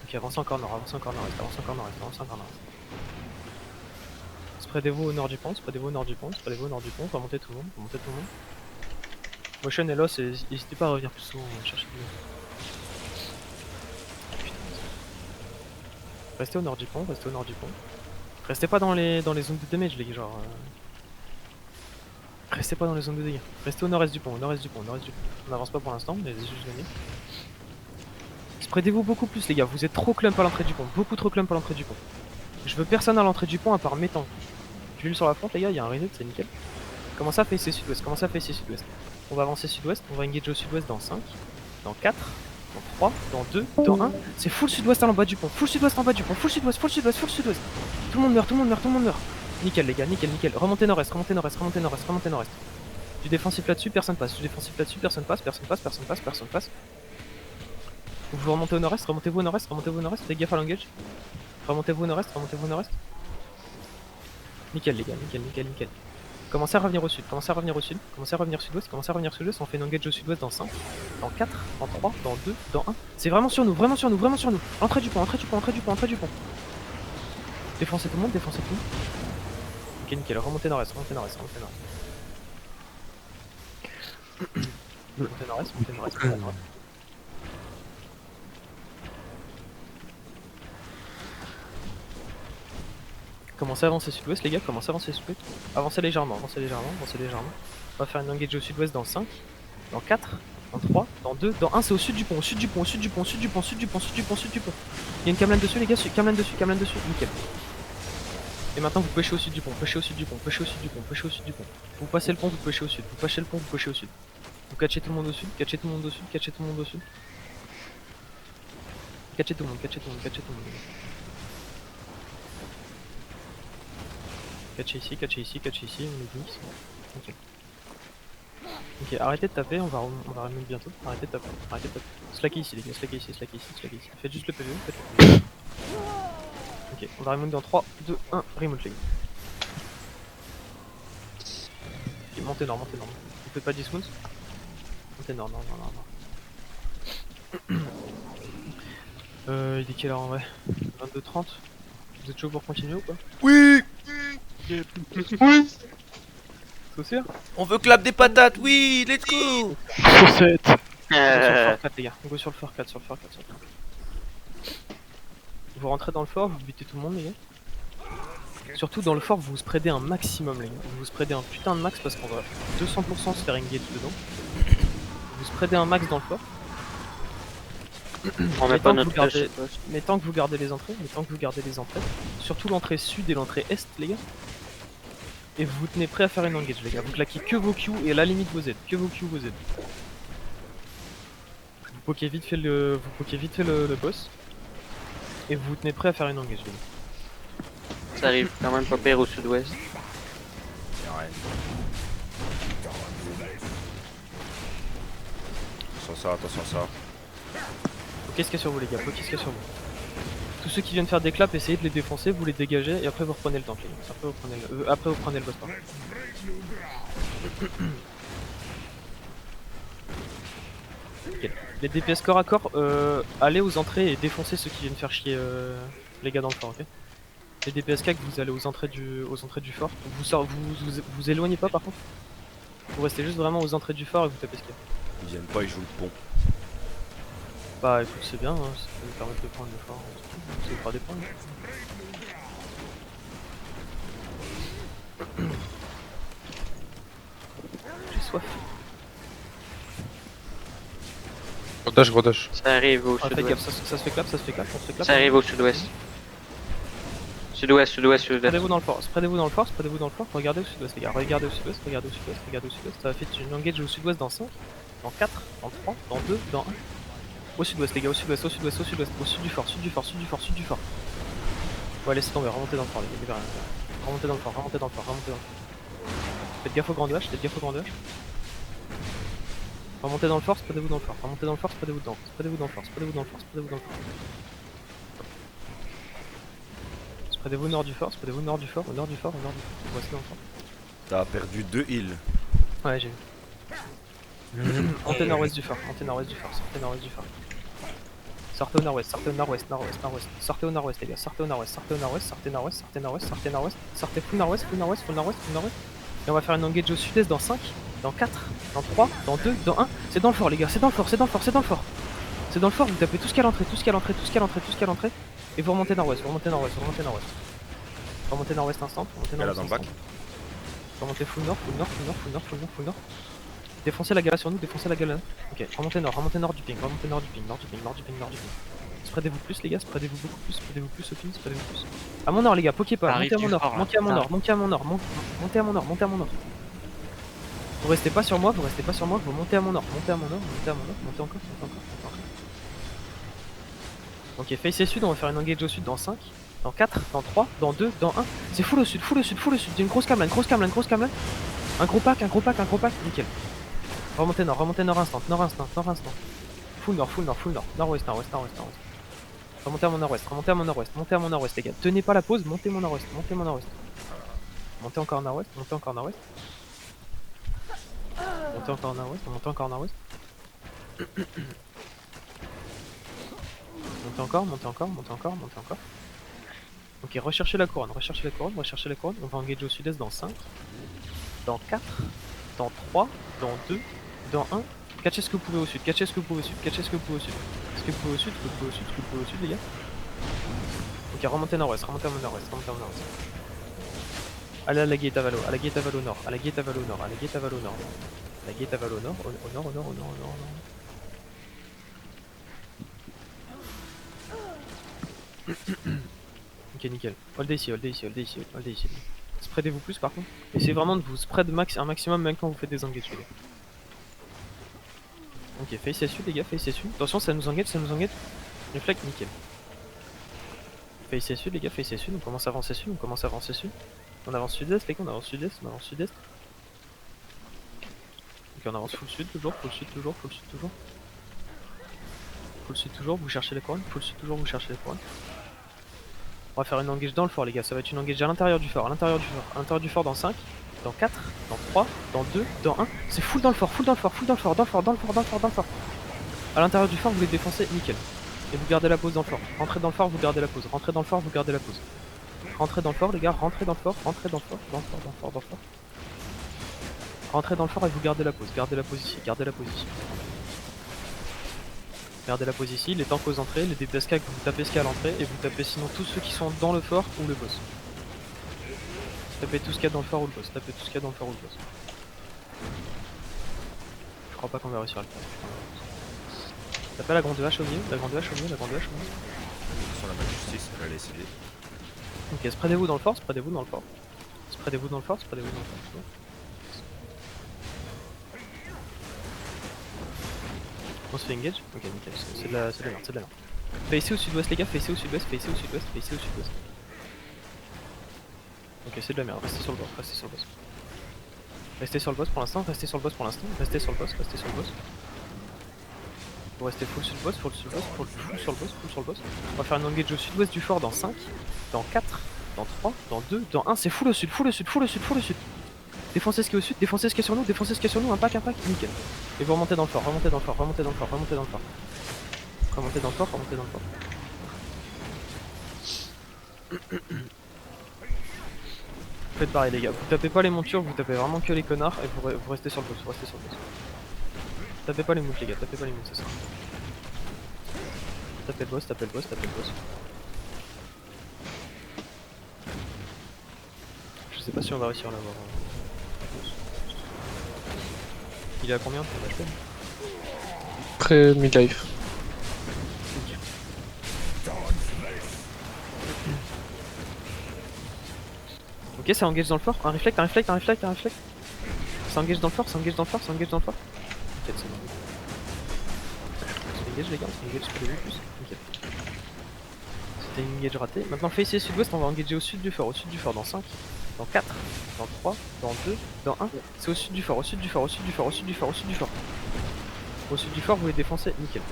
Ok, avancez encore nord, avancez encore nord-est, avancez encore nord-est, avancez encore nord-est. Spreadez-vous au nord du pont, spreadez-vous au nord du pont, spreadez-vous au nord du pont, remontez tout le monde, remontez tout le monde. Motion est là, n'hésitez pas à revenir plus souvent, chercher du monde. Restez au nord du pont, restez au nord du pont. Restez pas dans les zones de damage les gars, genre... Restez pas dans les zones de dégâts. Restez au nord-est du pont, au nord-est du pont, au nord-est du pont. On avance pas pour l'instant, mais c'est juste gagné. Spreadez-vous beaucoup plus les gars, vous êtes trop clump à l'entrée du pont, beaucoup trop clump à l'entrée du pont. Je veux personne à l'entrée du pont à part mes tanks. J'huile sur la front les gars, il y a un reset, c'est nickel. Commencez à facer sud-ouest, commencez à facer sud-ouest. On va avancer sud-ouest, on va engage au sud-ouest dans 5, dans 4, dans 3, dans 2, dans 1. C'est full sud-ouest en bas du pont, full sud-ouest en bas du pont, full sud-ouest, full sud-ouest, full sud-ouest. Tout le monde meurt, tout le monde meurt, tout le monde meurt. Nickel les gars, nickel, nickel. Remontez nord-est, remontez nord-est, remontez nord-est, remontez nord-est. Du défensif là-dessus, personne passe. Du défensif là-dessus, personne passe, personne passe, personne passe, personne passe. Vous remontez au nord-est, remontez-vous au nord-est, remontez-vous au nord-est, faites gaffe à l'engage. Remontez-vous au nord-est, remontez-vous au nord-est. Nickel les gars, nickel, nickel, nickel. Commencez à revenir au sud, commencez à revenir au sud, commencez à revenir sud-ouest, commencez à revenir sud-ouest, on fait une engage au sud-ouest dans 5, dans 4, dans 3, dans 2, dans 1. C'est vraiment sur nous, vraiment sur nous, vraiment sur nous. Entrée du pont, entrée du pont, entrée du pont, entrée du pont. Défoncez tout le monde, défoncez tout le monde. Ok nickel, remontez nord-est, remontez nord-est, remontez nord-est. Montez nord-est, montez nord-est, montez nord-est. Commencez à avancer sud-ouest les gars, commencez à avancer sud-ouest. Avancez légèrement, avancez légèrement, avancez légèrement. On va faire une engage au sud-ouest dans 5, dans 4, dans 3, dans 2, dans 1, c'est au sud du pont, au sud du pont, au sud du pont, au sud du pont, au sud du pont, au sud du pont, au sud du pont. Il y a une camelane dessus les gars, camelane dessus, nickel. Et maintenant vous pêchez au sud du pont, pêchez au sud du pont, pêchez au sud du pont, pêchez au sud du pont. Vous passez le pont, vous pêchez au sud, vous pêchez le pont, vous pêchez au sud. Vous catchez tout le monde au sud, catchez tout le monde au sud, catchez tout le monde au sud. Catchez tout le monde, catchez tout le monde, catchez tout le monde. Catchez ici, catchez ici, catchez ici, on est 10. Ok. Ok, arrêtez de taper, on va remonter bientôt. Arrêtez de taper, arrêtez de taper. Slackez ici les gars, slackez ici, slackez ici, slackez ici. Faites juste le PV, faites le PV. Ok, on va remonter dans 3, 2, 1, remonte les gars. Ok, montez nord, montez nord. Vous faites pas 10 secondes. Montez nord, nord, nord, nord. Il est quelle heure en vrai? 22h30. Vous êtes chaud pour continuer ou pas? Oui. C'est sûr? On veut clap des patates, oui, let's go. Chaussette. On go sur le fort 4 les gars, on go sur le fort 4, sur le fort 4, sur le fort 4. Vous rentrez dans le fort, vous butez tout le monde les gars. Surtout dans le fort, vous vous spreadez un maximum les gars. Vous vous spreadez un putain de max parce qu'on va 200% se faire engage dedans. Vous spreadez un max dans le fort. On met Mais pas tant, notre que vous flèche, gardez, je sais mais tant que vous gardez les entrées, surtout l'entrée sud et l'entrée est les gars. Et vous vous tenez prêt à faire une engage les gars. Vous claquez que vos Q et à la limite vos Z, que vos Q, vos Z. Vous pokez vite fait le boss. Et vous vous tenez prêt à faire une engage les gars. pas. Ça arrive quand même pas pire au sud-ouest. Attention ça. Qu'est-ce qu'il y a sur vous les gars, qu'est-ce qu'il y a sur vous? Tous ceux qui viennent faire des claps, essayez de les défoncer, vous les dégagez et après vous reprenez le tank les gars. Après vous prenez le boss par contre. Okay. Les DPS corps à corps, allez aux entrées et défoncez ceux qui viennent faire chier les gars dans le fort, ok? Les DPS CAC, vous allez aux entrées du fort. Vous éloignez pas par contre. Vous restez juste vraiment aux entrées du fort et vous tapez ce qu'il y a. Ils viennent pas, ils jouent le pont. Bah écoute, c'est bien, hein, ça peut nous permettre de prendre le fort. Ça nous fera des points. J'ai soif. Gros dash. Ça arrive au Ah, fais gaffe, sud-ouest. ça se fait clap, ça se fait clap, on se fait clap. Ça arrive au sud-ouest. Sud-ouest, sudouest. Spreadez-vous dans le fort, spreadez-vous dans le fort, spreadez-vous dans le fort, regardez au sud-ouest les gars, regardez au sud-ouest, regardez au sud-ouest, regardez au sud-ouest, ça va faire une engage au sud-ouest dans 5, dans 4, dans 3, dans 2, dans 1. Au sud-ouest les gars, au sud-ouest, au sud-ouest, au sud-ouest, au sud du fort, sud du fort, sud du fort, sud du fort. Ouais, laissez tomber, remontez dans le fort les gars, libérez. Remontez dans le fort, remontez dans le fort, remontez dans le fort. Faites gaffe au grand hache, faites gaffe au grand hache. Remontez dans le fort, spreadez-vous dans le fort, remontez dans le fort, spreadez-vous dans le fort, spreadez-vous dans le fort, spreadez-vous dans le fort, spreadez-vous dans le fort. Spreadez-vous au nord du fort, spreadez-vous au nord du fort, au nord du fort, au nord du fort. Voici dans le fort. T'as perdu 2 heals. Ouais, j'ai vu. Montez nord-ouest du fort, montez nord-ouest du fort, sortez nord-ouest du fort. Sortez au nord-ouest, sortez au nord-ouest, nord-ouest, nord-ouest. Sortez au nord-ouest les gars, sortez au nord-ouest, sortez au nord-ouest, sortez nord-ouest, sortez nord-ouest, sortez nord-ouest, sortez full nord-ouest, full nord-ouest, full nord-ouest, full nord-ouest. Et on va faire une engage au sud-est dans 5, dans 4, dans 3, dans 2, dans 1. C'est dans le fort les gars, c'est dans le fort, c'est dans le fort, c'est dans le fort. C'est dans le fort, vous tapez tout ce qu'il y a à l'entrée, tout ce qu'il y a à l'entrée, tout ce qu'il y a à l'entrée, tout ce qu'il y a à l'entrée. Et vous remontez nord-ouest, vous remontez nord-ouest, vous remontez nord-ouest. Remontez nord-ouest instant, remontez Elle a nord-ouest dans le instant. bac. Remontez full nord, full nord, full nord, full nord, full nord, full nord. Défoncez la gala sur nous, défoncez la gala. Ok, remontez nord du ping, remontez nord du ping, nord du ping, nord du ping, nord du ping. Spreadez-vous plus les gars, spreadez-vous beaucoup plus, spreadez-vous plus au ping, spreadez-vous plus. À mon nord les gars, pokez pas, Arrive montez à mon du nord, fort, là. montez à mon Ça nord, montez à mon nord, montez à mon nord, montez à mon nord. Vous restez pas sur moi, vous restez pas sur moi, vous montez à mon nord, montez à mon nord, montez à mon nord, montez encore, montez encore, montez encore. Ok, face et sud, on va faire une engage au sud dans 5, dans 4, dans 3, dans 2, dans 1. C'est full au sud, full au sud, full au sud. J'ai une grosse camelane, grosse camelane, grosse camelane. Un gros pack, un gros pack, un gros pack, nickel. Remontez nord instant, nord instant, nord instant. Full nord, full nord, full nord, nord-ouest, nord-ouest, nord-ouest, nord-ouest. Remontez à mon nord-ouest, remontez à mon nord-ouest, montez à mon nord-ouest les gars. Tenez pas la pause, montez mon nord-ouest, montez mon nord-ouest. Montez encore nord-ouest, montez encore nord-ouest. Montez encore nord-ouest, montez encore nord-ouest. Montez encore, montez encore, montez encore, montez encore. Ok, recherchez la couronne, recherchez la couronne, recherchez la couronne. On va engager au sud-est dans 5, dans 4, dans 3, dans 2, dans 1. Catchez ce que vous pouvez au sud, catchez ce que vous pouvez au sud, catchez ce que vous pouvez au sud. Ce que vous pouvez au sud, ce que vous pouvez au sud, ce que vous pouvez au sud les gars. Ok, remontez nord-ouest, remontez à mon nord-ouest, remontez à mon nord-ouest. Allez à la guette à Valo, à la guette à Valo nord, à la guette à Valo nord, à la guette à Valo nord. La guette à Valo nord, au nord, au nord, au nord, au nord, au nord. Ok, nickel. Holdez ici, holdez ici, holdez ici, holdez ici. Spreadez-vous plus par contre. Essayez vraiment de vous spread un maximum même quand vous faites des engages les gars. Ok, face à sud les gars, face à sud. Attention, ça nous engage, ça nous engage. Reflect, nickel. Face à sud les gars, face à sud. On commence à avancer sud, on commence à avancer sud. On avance sud-est les gars, on avance sud-est, on avance sud-est. Ok, on avance full sud toujours, full sud toujours, full sud toujours. Full sud toujours, vous cherchez les couronnes, full sud toujours, vous cherchez les couronnes. On va faire une engage dans le fort les gars, ça va être une engage à l'intérieur du fort, à l'intérieur du fort, à l'intérieur du fort dans 5, dans 4, dans 3, dans 2, dans 1. C'est full dans le fort, full dans le fort, full dans le fort, dans le fort, dans le fort, dans le fort, dans le fort. À l'intérieur du fort, vous les défoncez, nickel. Et vous gardez la pause dans le fort. Rentrez dans le fort, vous gardez la pause. Rentrez dans le fort, vous gardez la pause. Rentrez dans le fort les gars, rentrez dans le fort, rentrez dans le fort, dans le fort, dans le fort, dans le fort. Rentrez dans le fort et vous gardez la pause ici, gardez la pause ici. Gardez la pause ici, les tanks aux entrées, les DPSK que vous tapez ce qu'il y a à l'entrée et vous tapez sinon tous ceux qui sont dans le fort ou le boss. Tapez tout ce qu'il y a dans le fort ou le boss, tapez tout ce qu'il y a dans le fort ou le boss. Je crois pas qu'on va réussir à le faire. Tapez la grande hache au milieu, la grande hache au milieu, la grande hache au milieu. Sur la majustice, elle a laissé les. Ok, spreadez-vous dans le fort, spreadez-vous dans le fort. Spreadez-vous dans le fort, spreadez-vous dans le fort. On se fait engage? Ok, nickel, c'est de la merde, c'est de la merde. Facez au sud-ouest les gars, facez au sud-ouest, facez au sud-ouest, facez au sud-ouest. Ok, c'est de la merde, restez sur le boss, restez sur le boss. Restez sur le boss pour l'instant, restez sur le boss pour l'instant, restez sur le boss, restez sur le boss. Vous restez full sur le boss, full sur le boss, full sur le boss, full sur le boss. On va faire une engage au sud-ouest du fort dans 5, dans 4, dans 3, dans 2, dans 1, c'est full au sud, full au sud, full au sud, full au sud. Défoncez ce qui est au sud, défoncez ce qui est sur nous, défoncez ce qui est sur nous, un pack, nickel. Et vous remontez dans le fort, remontez dans le fort, remontez dans le fort, remontez dans le fort. Remontez dans le fort, remontez dans le fort. Faites pareil les gars, vous tapez pas les montures, vous tapez vraiment que les connards et vous restez sur le boss, vous restez sur le boss. Tapez pas les moutes les gars, tapez pas les moutes, c'est ça. tapez le boss, tapez le boss, tapez le boss. Je sais pas si on va réussir à l'avoir. Il est à combien pour HP? Après midlife. Ok, ça engage dans le fort. Un reflect, un reflect, un reflect, un reflect. Ça engage dans le fort, ça engage dans le fort, ça engage dans le fort. Ok, c'est bon. On engage les gars, on engage que les plus. Ok. C'était une engage ratée. Maintenant, face sud-ouest, on va engager au sud du fort, dans 5, dans 4, dans 3, dans 2, dans 1. C'est au sud du fort, au sud du fort, au sud du fort, au sud du fort, au sud du fort. Au sud du fort, vous les défoncez, nickel.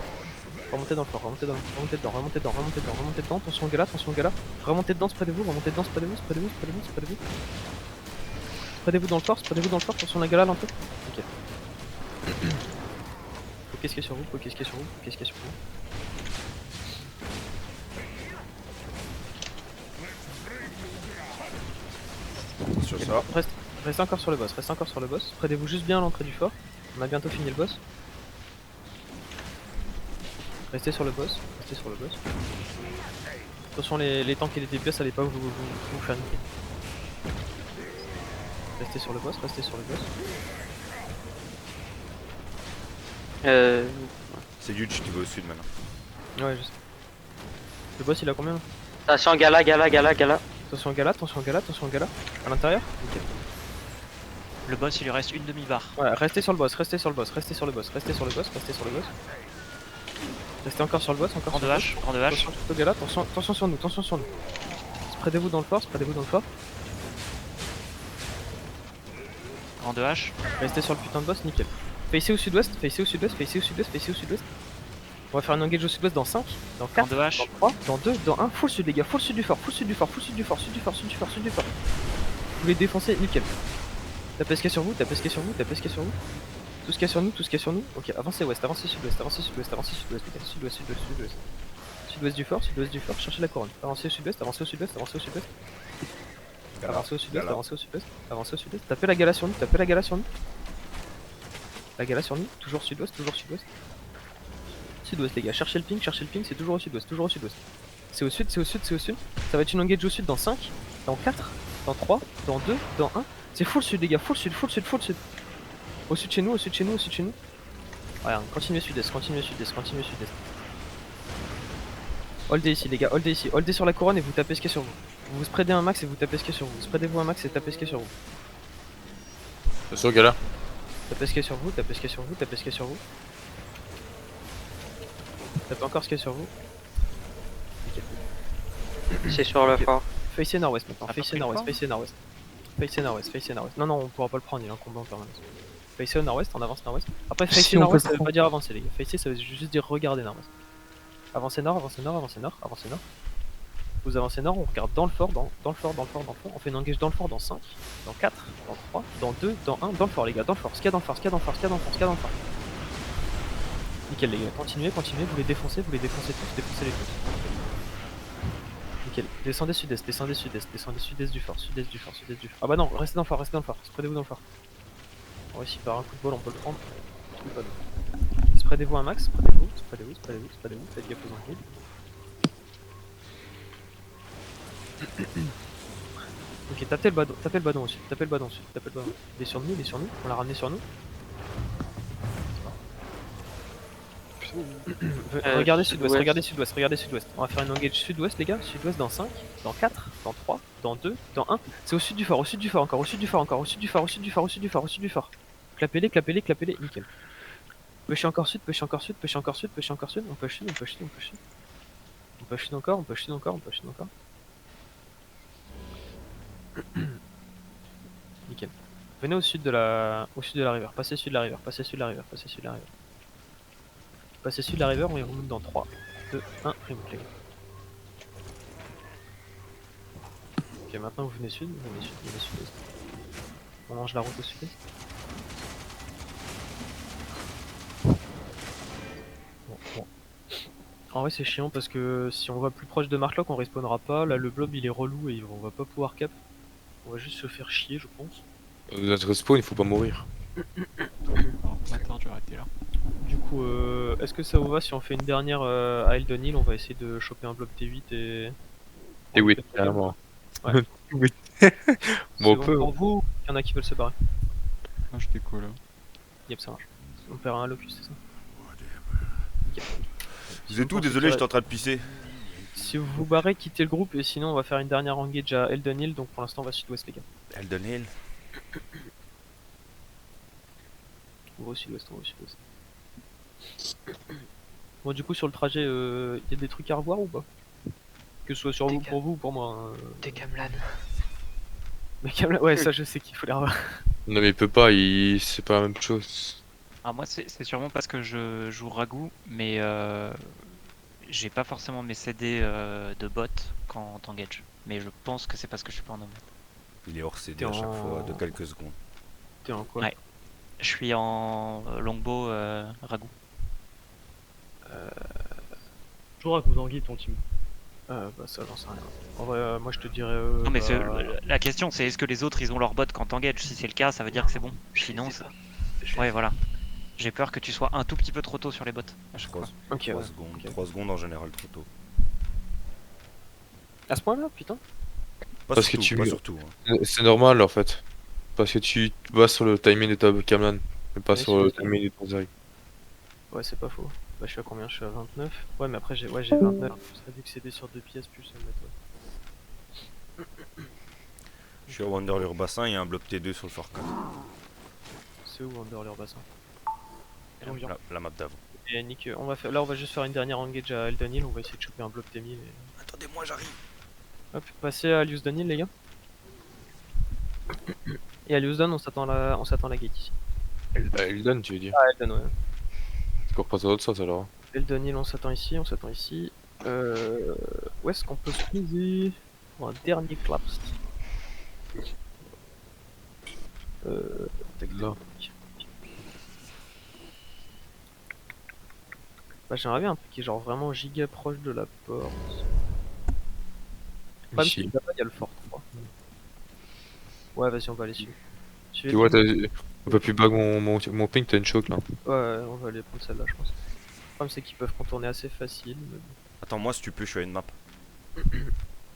Remontez dans le fort, remontez dedans, remontez dedans, remontez dedans, remontez dedans, remontez dedans, attention au gala, attention au gala. Remontez dedans, spreadez-vous, remontez dedans, spreadez-vous, spreadez-vous, spreadez-vous, spreadez-vous. Spreadez-vous dans le fort, attention la gala un peu. Ok. Focusez sur vous, focusez sur vous, focusez sur vous. Sur ça. Restez encore sur le boss, restez encore sur le boss. Spreadez-vous juste bien à l'entrée du fort. On a bientôt fini le boss. Restez sur le boss, restez sur le boss. Attention les tanks et les DPS, allez pas vous faire niquer. Restez sur le boss, restez sur le boss. C'est huge, tu vas au sud maintenant. Ouais, je sais. Le boss il a combien? Attention, gala. Attention gala, attention gala, attention gala. À l'intérieur? Ok. Le boss, il lui reste une demi-barre. Ouais, restez sur le boss, restez sur le boss, restez sur le boss, restez sur le boss, restez sur le boss. Restez encore sur le boss, encore En sur 2 le H, boss. en 2 H. Attention au gala, attention sur nous, attention sur nous. Spreadez-vous dans le fort, spreadez-vous dans le fort. En 2 H. Restez sur le putain de boss, nickel. Facez au sud-ouest, facez au sud-ouest, facez au sud-ouest, facez au sud-ouest. On va faire un engage au sud-ouest dans 5, dans 4, En 2 H. dans 3, dans 2, dans 1. Full sud les gars, full sud du fort, full sud du fort, full sud du fort, sud du fort, sud du fort, sud du fort. Vous les défoncez, nickel. Tapez ce qu'il y a sur vous, tapez ce qu'il y a sur vous, tapez ce qu'il y a sur vous. Tout ce qu'il y a sur nous, tout ce qu'il y a sur nous. Ok, avancez ouest, avancez sud-ouest, avancez sud-ouest, avancez sud-ouest, les gars, sud-ouest, sud-ouest, sud-ouest. Sud-ouest du fort, cherchez la couronne. Avancez au sud-ouest, avancez au sud-ouest, avancez au sud-ouest. Avancez au sud-ouest, avancez au sud-ouest, avancez au sud-ouest. Tapez la gala sur nous, tapez la gala sur nous. La gala sur nous, toujours sud-ouest, toujours sud-ouest. Sud-ouest les gars, cherchez le ping, c'est toujours au sud-ouest, toujours au sud-ouest. C'est au sud, c'est au sud, c'est au sud. Ça va être une engage au sud dans 5, dans 4, dans 3, dans 2, dans 1. C'est full sud les gars, full sud, full sud, full sud. Au sud de chez nous, au sud de chez nous, au sud de chez nous. Voilà, continuez sud-est, continuez sud-est, continuez sud-est. Holdez ici les gars, holdez ici, holdez sur la couronne et vous tapez ce qui est sur vous. Vous spreadez un max et vous tapez ce qui est sur vous. Spreadez-vous un max et tapez ce qui est sur vous. Attention gala. Tapez ce qui est sur vous, tapez ce qui est sur vous, tapez ce qui est sur vous. Tapez encore ce qui est sur vous. C'est sur le fort. Facez nord-ouest maintenant, Ah, facez pas nord-ouest, pris le facez nord-ouest. Facez nord-ouest, facez nord-ouest. Non, non, on pourra pas le prendre, il a un combat en permanence. Facez au nord-ouest, on avance nord-ouest. Après, Si facez on nord-ouest, peut ça veut le pas dire avancer, les gars. Facez, ça veut juste dire regarder nord-ouest. Avancez nord, avancez nord, avancez nord, avancez nord. Vous avancez nord, on regarde dans le fort, dans le fort, dans le fort, dans le fort. On fait une engage dans le fort dans 5, dans 4, dans 3, dans 2, dans 1, dans le fort, les gars, dans le fort. Ce qu'il y a dans le fort, ce qu'il y a dans le fort, ce qu'il y a dans le fort, ce qu'il y a dans le fort. Nickel, les gars, continuez, continuez, vous les défoncez tous, défoncez-les tous. Nickel, descendez sud-est, descendez sud-est, descendez sud-est du fort, sud-est du fort, sud-est du fort. Ah bah non, restez dans le fort, spreadez-vous dans le fort. On réussit par un coup de bol, on peut le prendre. Spreadez-vous un max, spreadez-vous, spreadez-vous, spreadez-vous, spreadez-vous, faites gaffe aux ennemis. Ok, tapez le badon aussi, tapez le badon aussi, tapez le badon. Il est sur nous, on l'a ramené sur nous. Regardez sud-ouest, regardez sud-ouest, regardez sud-ouest. On va faire une engage sud-ouest les gars, sud-ouest dans 5, dans 4, dans 3, dans 2, dans 1. C'est au sud du fort, encore, au sud du fort, encore, au sud du fort, au sud du fort, au sud du fort, au sud du fort. Clapez-les, clapez-les, clapez-les, nickel. Pêchez encore sud, pêchez encore sud, pêchez encore sud, pêchez encore sud, on push sud, on push sud, on push sud. On push sud encore, on push sud encore, on push sud encore. Nickel. Venez au sud de la river, passez sud de la river, passez sud de la river, passez sud de la river. Passez sud de la river, on y remonte dans 3, 2, 1, remonte les gars. Ok, maintenant vous venez sud, vous venez sud-est. On mange la route au sud-est. Bon. En vrai c'est chiant parce que si on va plus proche de Marklock on respawnera pas, là le blob il est relou et on va pas pouvoir cap. On va juste se faire chier je pense. Notre respawn, il faut pas mourir. Attends, je vais arrêter là. Du du coup, est-ce que ça vous va si on fait une dernière à Elden Hill? On va essayer de choper un bloc T8 et... Et oui, carrément. Ouais. Oui. C'est Bon, on bon peut. pour vous? Il y en a qui veulent se barrer. Ah, je déco là. Yep, ça marche. On perd un locus, c'est ça? Vous êtes où? Désolé, j'étais en train de pisser. Si vous vous barrez, quittez le groupe et sinon on va faire une dernière engage à Elden Hill, donc pour l'instant on va sud-ouest les gars. Elden Hill. On va au sud-ouest, on va au sud-ouest. Bon du coup sur le trajet, y a des trucs à revoir ou pas? Que ce soit sur vous, pour vous ou pour moi. T'es Kamlan. Mais Kamla, ouais ça je sais qu'il faut les revoir. Non, mais il peut pas, c'est pas la même chose. Ah, moi, c'est sûrement parce que je joue Ragout, mais j'ai pas forcément mes CD de bot quand t'engage. Mais je pense que c'est parce que je suis pas en nombre. Il est hors CD T'es à chaque en- fois, de quelques secondes. T'es en quoi? Ouais. Je suis en longbow Ragout. Toujours à coup d'anguille ton team. Bah ça j'en sais rien. En vrai moi je te dirais... Non, mais bah, la question c'est est-ce que les autres ils ont leur bot quand t'engage? Si c'est le cas, ça veut dire que c'est bon. Sinon, ouais, voilà. J'ai peur que tu sois un tout petit peu trop tôt sur les bots à chaque 3, fois. Ok, ouais. secondes. ok. 3 secondes en général, trop tôt. À ce point là putain? Pas Parce que surtout, tu- pas surtout. Hein. C'est normal en fait. Parce que tu vas sur le timing de ta Kamlan, mais pas Ouais, sur le c'est- timing de ton Zeri. Ouais c'est pas faux. Bah je suis à combien? Je suis à 29. Ouais mais après j'ai 29. Ça vu que c'est des sur 2 pièces plus ça me met ouais. Je suis à Wanderlure Bassin, il y a un bloc T2 sur le Fort 4. C'est où Underlure Bassin? La map d'avant. Et Nick, on va faire, là on va juste faire une dernière engage à Elden Hill, on va essayer de choper un bloc T1000 et... Attendez-moi, j'arrive. Hop, passez à Lusdon Hill les gars. Et à Lusdon on s'attend à la gate ici. Elden, tu veux dire. Ah Elden ouais. C'est qu'on repasse à l'autre sens alors. Elden Hill on s'attend ici, on s'attend ici. Où est-ce qu'on peut se poser pour un dernier clapst? Tac, Là. tac. Bah j'aimerais bien un truc qui est genre vraiment giga proche de la porte. Pas Ici. là-bas il y a le fort 3. Ouais vas-y on va aller suivre. Tu vois, on peut plus bug mon ping, t'as une choc là. Ouais on va aller prendre celle-là je pense. Le problème c'est qu'ils peuvent contourner assez facile. Mais bon. Attends, moi, si tu peux, je suis à une map.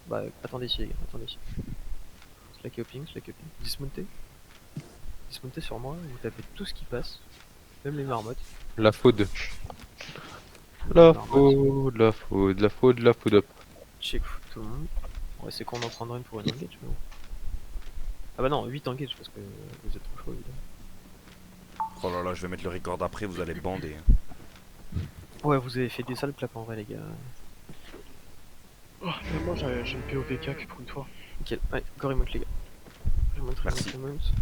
Bah attendez ici les gars, attendez ici. Slackez au ping, slackez au ping. Dismontez. Dismontez sur moi, vous tapez tout ce qui passe. Même les marmottes. La faute. La faute, la faute, la faute, la faute up. Check tout le monde. On va essayer qu'on en prendra une pour une engage mais bon. Ah bah non, 8 engage parce que vous êtes trop chaud évidemment. Oh là là, je vais mettre le record après, vous allez bander. Ouais vous avez fait des sales claps en vrai les gars. Oh, mais moi j'ai une POV4 pour une fois. Nickel, ouais, go remonte les gars. Remonte, Merci. remonte.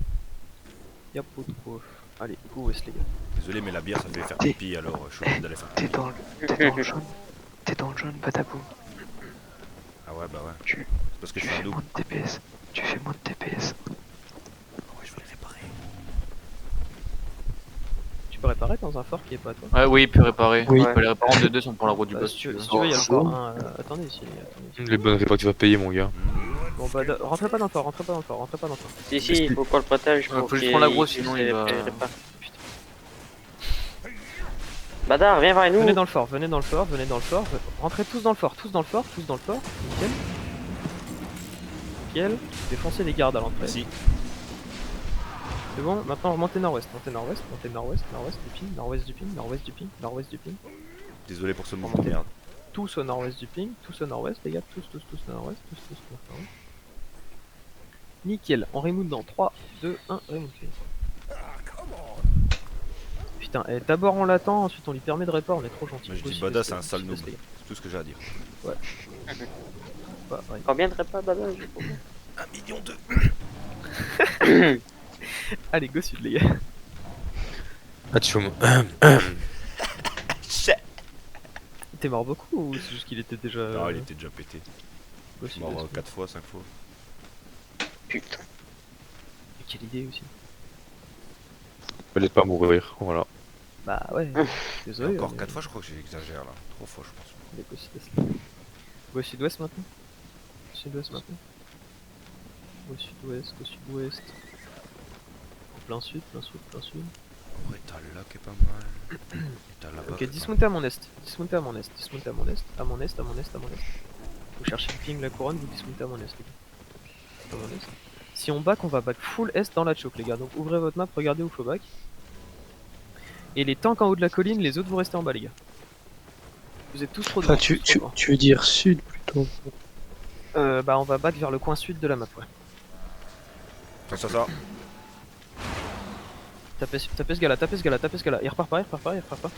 Y'a pas de quoi. Allez, go west les gars. Désolé, mais la bière, ça me fait faire pipi, alors je suis obligé d'aller faire T'es pipi. dans le jaune. T'es dans le jaune, Badaboum. Ah ouais, bah ouais. Tu- C'est parce que je Tu fais un fais double. moins de TPS. Tu fais moins de TPS. Ouais, je vais les réparer. Tu peux réparer dans un fort qui est pas à toi? Ouais, oui, il peut réparer. Oui. On peut les réparer en 2-2 si on prend la route du Bah, boss. si tu veux, il y a le fort 1. Attendez ici les gars, attendez ici. Les bonnes répas que tu vas payer, mon gars. Bon bah rentrez pas dans le fort, rentrez pas dans le fort, rentrez pas dans le fort. Si, si, il faut qu'on le protège. Ouais, pour faut juste qu'il- prendre l'aggro, il sinon puisse il va- les réparer. Badar, viens vers nous. Venez dans le fort, venez dans le fort, venez dans le fort. Rentrez tous dans le fort, tous dans le fort, tous dans le fort. Nickel. Nickel. Défoncez les gardes à l'entrée. Merci. C'est bon, maintenant remontez nord-ouest, montez nord-ouest, montez nord-ouest, nord-ouest du ping, nord-ouest du ping, nord-ouest du ping, nord-ouest du ping. Désolé pour ce mouvement de merde. Tous au nord-ouest du ping, tous au nord-ouest les gars, tous au nord-ouest, tous au nord-ouest. Nickel, on remonte dans 3, 2, 1, remontez. Putain, d'abord on l'attend, ensuite on lui permet de répar, on est trop gentil. Mais je dis Aussi, Bada, parce c'est que- un sale aussi, noob. parce que- C'est tout ce que j'ai à dire. Bah, ouais. Combien de repas, Badar? J'ai pas compris. 1 million 2. Allez, go sud les gars. Ah, tu me. T'es mort beaucoup ou c'est juste qu'il était déjà... Non, il était déjà pété. go sud, Mort go sud. 4 fois, 5 fois. Putain. Quelle idée aussi. Fallait pas mourir, voilà. Bah ouais, désolé. Encore mais- 4 fois, je crois que j'exagère là. 3 fois, je pense. Allez, go sud-est là. Go sud-ouest maintenant. Sud-ouest maintenant. Go sud-ouest, go sud-ouest. En plein sud, plein sud, plein sud. Ouais, t'as là qui est pas mal. Et t'as là-bas. Ok, dismontez à mon est. Dismontez à mon est. Dismontez à mon est. À mon est, à mon est, à mon est. Vous cherchez le ping, la couronne, vous dismontez à mon est, les gars. À mon est. Si on back, on va back full est dans la choke, les gars. Donc ouvrez votre map, regardez où faut back. Et les tanks en haut de la colline, les autres vous restez en bas, les gars. Vous êtes tous trop devant. tous trop devant. tu veux dire sud plutôt. Bah on va back vers le coin sud de la map, ouais. Ça. Tapez ce gars là, tapez ce gars là, tapez ce gars là. Il repart pas, il repart pas, il repart pas.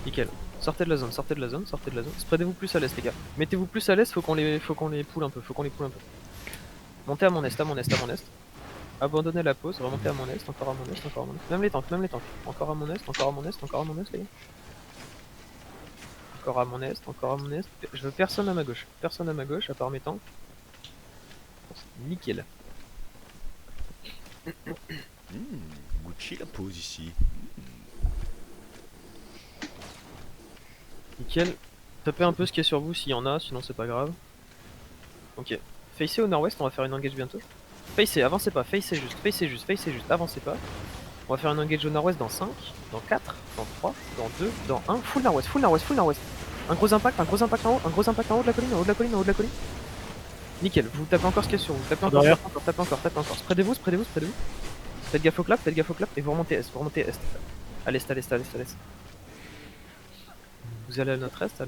Nickel. Sortez de la zone, sortez de la zone, sortez de la zone. Spreadez-vous plus à l'est, les gars. Mettez-vous plus à l'est, faut qu'on les poule un peu, faut qu'on les poule un peu. Montez à mon est, à mon est, à mon est. Abandonnez la pause, remontez à mon est, encore à mon est, encore à mon est. Même les tanks, même les tanks. Encore à mon est, encore à mon est, encore à mon est, les gars. Encore à mon est, encore à mon est. Je veux personne à ma gauche. Personne à ma gauche, à part mes tanks. Nickel. Gucci la pose ici. Nickel. Tapez un peu ce qu'il y a sur vous s'il y en a, sinon c'est pas grave. Ok. Facez au nord-ouest, on va faire une engage bientôt. Facez, avancez pas, facez juste, avancez pas. On va faire une engage au nord-ouest dans 5, dans 4, dans 3, dans 2, dans 1. Full nord-ouest, full nord-ouest, full nord-ouest. Un gros impact en haut, un gros impact en haut de la colline, en haut de la colline, en haut de la colline. Nickel, vous tapez encore ce qu'il y a sur vous, tapez encore, tapez encore. Spreadez-vous. Faites gaffe au clap, et vous remontez est, À l'est. Vous allez à notre est, Ok.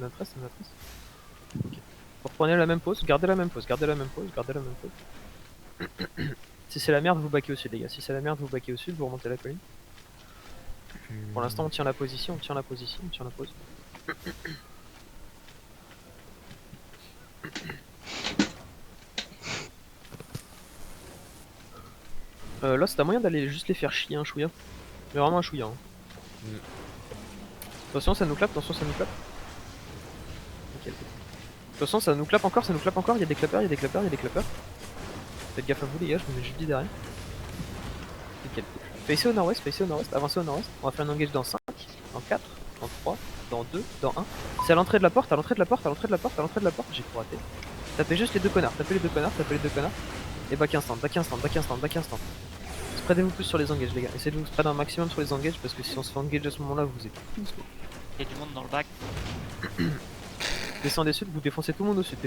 Vous reprenez la même pause, gardez la même pause. Si c'est la merde, vous backez au sud, les gars. Si c'est la merde, vous backez au sud, vous remontez la colline. Pour l'instant, on tient la position, on tient la pause. Là, c'est un moyen d'aller juste les faire chier un chouïa. Mais vraiment un chouïa. Hein. Attention, ça nous clappe, Nickel. Attention, ça nous clappe encore, il y a des clappeurs. Faites gaffe à vous, les gars, je me mets juste derrière. Nickel. Facez au nord-ouest, avancez au nord-ouest. On va faire un engage dans 5, dans 4, dans 3, dans 2, dans 1. C'est à l'entrée de la porte, j'ai tout raté. Tapez juste les deux connards, Et back instant. Spreadez-vous plus sur les engages, les gars. Essayez de vous spread un maximum sur les engages parce que si on se fait engage à ce moment-là, vous êtes tous morts. Il y a du monde dans le bac. Descendez sud, vous défoncez tout le monde au sud.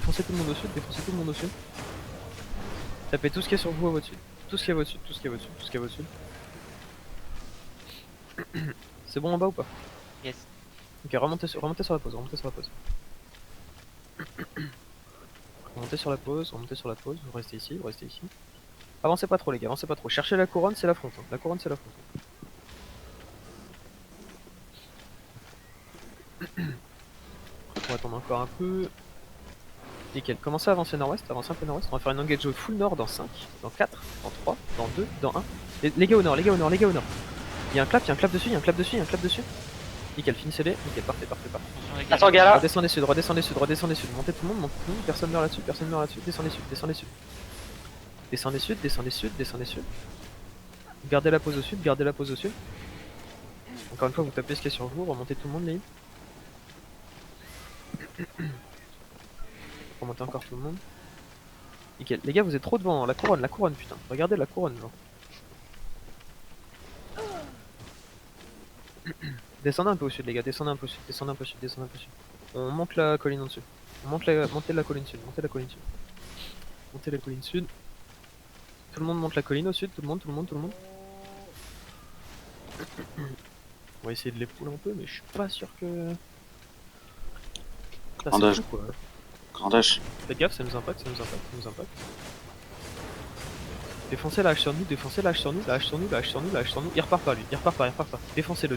Tapez tout ce qu'il y a sur vous à votre sud. Tout ce qu'il y a à votre sud. C'est bon en bas ou pas? Yes. Ok, remontez sur la pause. Remontez sur la pause, vous restez ici. Avancez pas trop, les gars, Cherchez la couronne, c'est la fronte. On va attendre encore un peu. Nickel, commencez à avancer nord-ouest, On va faire une engage full nord dans 5, dans 4, dans 3, dans 2, dans 1. Les gars au nord. Il y a un clap dessus. Nickel, finissez-les. Nickel, parfait. Attends, gars là. Redescendez sud. Montez tout le monde. Personne meurt là-dessus. Descendez sud. Gardez la pause au sud. Encore une fois, vous tapez ce qu'il y a sur vous. Remontez tout le monde, les. Remontez encore tout le monde. Nickel. Les gars, vous êtes trop devant. La couronne, putain. Regardez la couronne, genre. Descendez un peu au sud, les gars. Descendez un peu au sud. On monte la colline en dessus. Montez la colline sud. Tout le monde monte la colline au sud. Tout le monde. On va essayer de les pouler un peu, mais je suis pas sûr que... Là, c'est fou, quoi. Grandage. Faites gaffe, ça nous impacte. Défoncez la hache sur nous. Il repart pas, lui. Défoncez-le.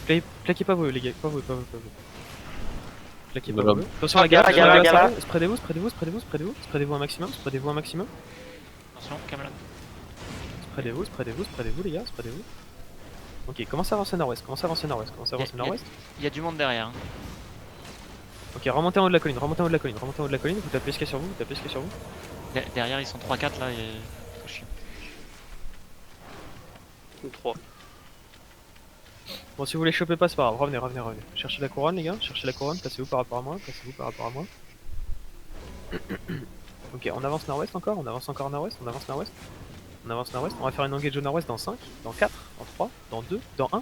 Nickel. Plaquez pas vous, les gars. Pas vous. Plaquez pas vous. Attention, la gare. Spreadez-vous un maximum. Attention, Camelot. Spreadez-vous, les gars. Ok, commencez à avancer nord-ouest. Il y a du monde derrière. Hein. Ok, remontez en haut de la colline. Vous tapez ce qu'il y a sur vous. Derrière, ils sont 3-4 là. Et... faut chier. 3. Bon, si vous les chopez pas, c'est pas grave. Revenez. Cherchez la couronne, les gars. Passez-vous par rapport à moi. Ok, on avance nord-ouest encore, on avance encore nord-ouest, on avance nord-ouest. On avance nord-ouest, on va faire une engage au nord-ouest dans 5, dans 4, dans 3, dans 2, dans 1.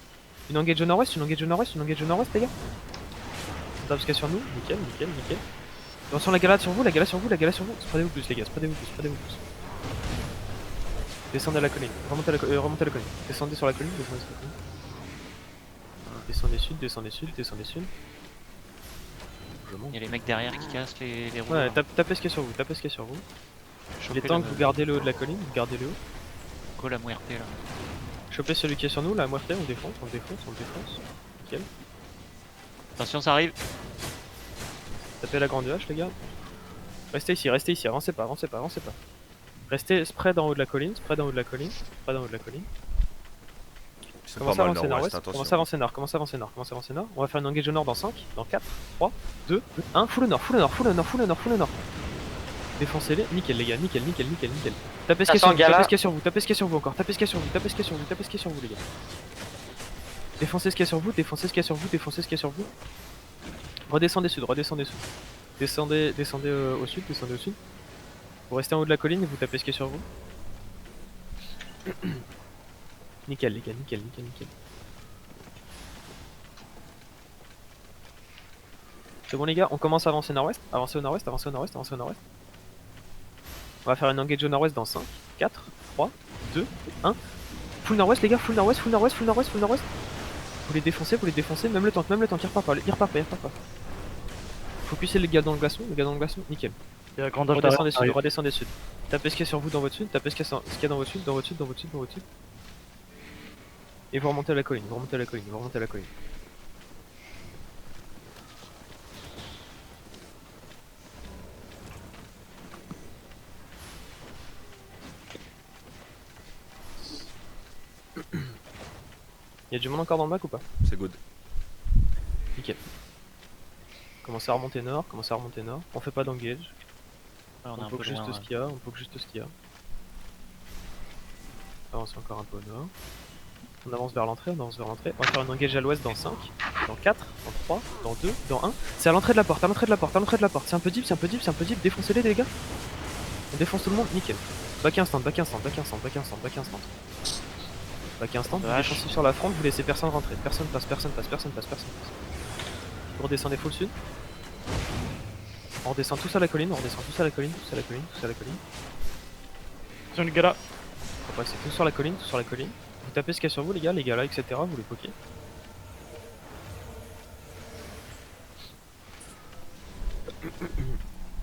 Une engage au nord-ouest, une engage au nord-ouest, une engage au nord-ouest les gars. On tape ce qu'il y a sur nous, nickel, nickel, nickel. Attention la galade sur vous, la galade sur vous, la galade sur vous. Spreadez-vous plus les gars, spreadez-vous plus, spreadez-vous plus. Descendez à la colline, remontez à la colline. Descendez sur la colline, descendez sur la colline. Descendez sud, descendez sud, descendez sud. Je monte. Il y a les mecs derrière qui cassent les roues. Ouais, là. tapez ce qu'il y a sur vous, tapez ce qu'il y a sur vous. Chopez Les tanks, le- vous gardez le haut de la colline, vous gardez le haut. Go la muerte là. Chopez celui qui est sur nous, la moitié, on défonce, on défonce, on défonce. Nickel. Attention, ça arrive. Tapez la grande hache les gars. Restez ici, avancez pas, avancez pas, avancez pas. Restez spread en haut de la colline, spread en haut de la colline, spread en haut de la colline. Ils sont Commencez pas à mal avancer nord-ouest, nord-ouest, commencez à attention. avancer nord, commencez à avancer nord, commencez à avancer nord. On va faire une engage au nord dans 5, dans 4, 3, 2, 1, full au nord, full au nord, full au nord, full au nord, full au nord. Défoncez-les, nickel les gars, nickel, nickel, nickel, nickel. Tapez ce qu'il y a sur vous, tapez ce qu'il y a sur vous, tapez ce qu'il y a sur vous encore, tapez ce qu'il y a sur vous, tapez ce qu'il y a sur vous, tapez ce qu'il y a sur vous les gars. Défoncez ce qu'il y a sur vous, défoncez ce qu'il y a sur vous, défoncez ce qu'il y a sur vous. Redescendez sud, redescendez sud. Descendez au sud, descendez au sud. Vous restez en haut de la colline et vous tapez ce qu'il y a sur vous. Nickel les gars, nickel, nickel, nickel. C'est bon les gars, on commence à avancer nord-ouest, avancer au nord-ouest, avancer au nord-ouest, avancer au nord-ouest. On va faire une engage au nord-ouest dans 5, 4, 3, 2, 1. Full nord-ouest les gars, full nord-ouest, full nord-ouest, full nord-ouest, full nord-ouest. Vous les défoncez, même le tank, il repart pas, il repart pas, il repart pas. Focussez les gars dans le glaçon, nickel. Il y a grande hache Redescendez derrière. sud, redescendez sud. Tapez ce qu'il y a sur vous dans votre sud, tapez ce qu'il y a dans votre sud, dans votre sud, dans votre sud, dans votre sud. Et vous remontez à la colline, vous remontez à la colline, vous remontez à la colline. Y'a du monde encore dans le bac ou pas? C'est good. Nickel. Commencez à remonter nord, commencez à remonter nord. On fait pas d'engage. Ouais, on est On un poke peu juste loin. ce qu'il y a, on poke juste ce qu'il y a. Avance encore un peu au nord. On avance vers l'entrée, on avance vers l'entrée. On va faire une engage à l'ouest dans 5, dans 4, dans 3, dans 2, dans 1. C'est à l'entrée de la porte, à l'entrée de la porte, à l'entrée de la porte. C'est un peu deep, c'est un peu deep, c'est un peu deep. Défoncez-les les gars. On défonce tout le monde, nickel. Back instant, back instant, back instant, back instant, back instant. Back instant, vous défoncez sur la fronte, vous laissez personne rentrer. Personne passe, personne passe, personne passe, personne passe. Vous redescendez full sud. On redescend tous à la colline, on redescend tous à la colline, tous à la colline, tous à la colline. Attention les gars là. On va passer tous sur la colline, tous sur la colline. Vous tapez ce qu'il y a sur vous les gars là, etc. Vous les pokez.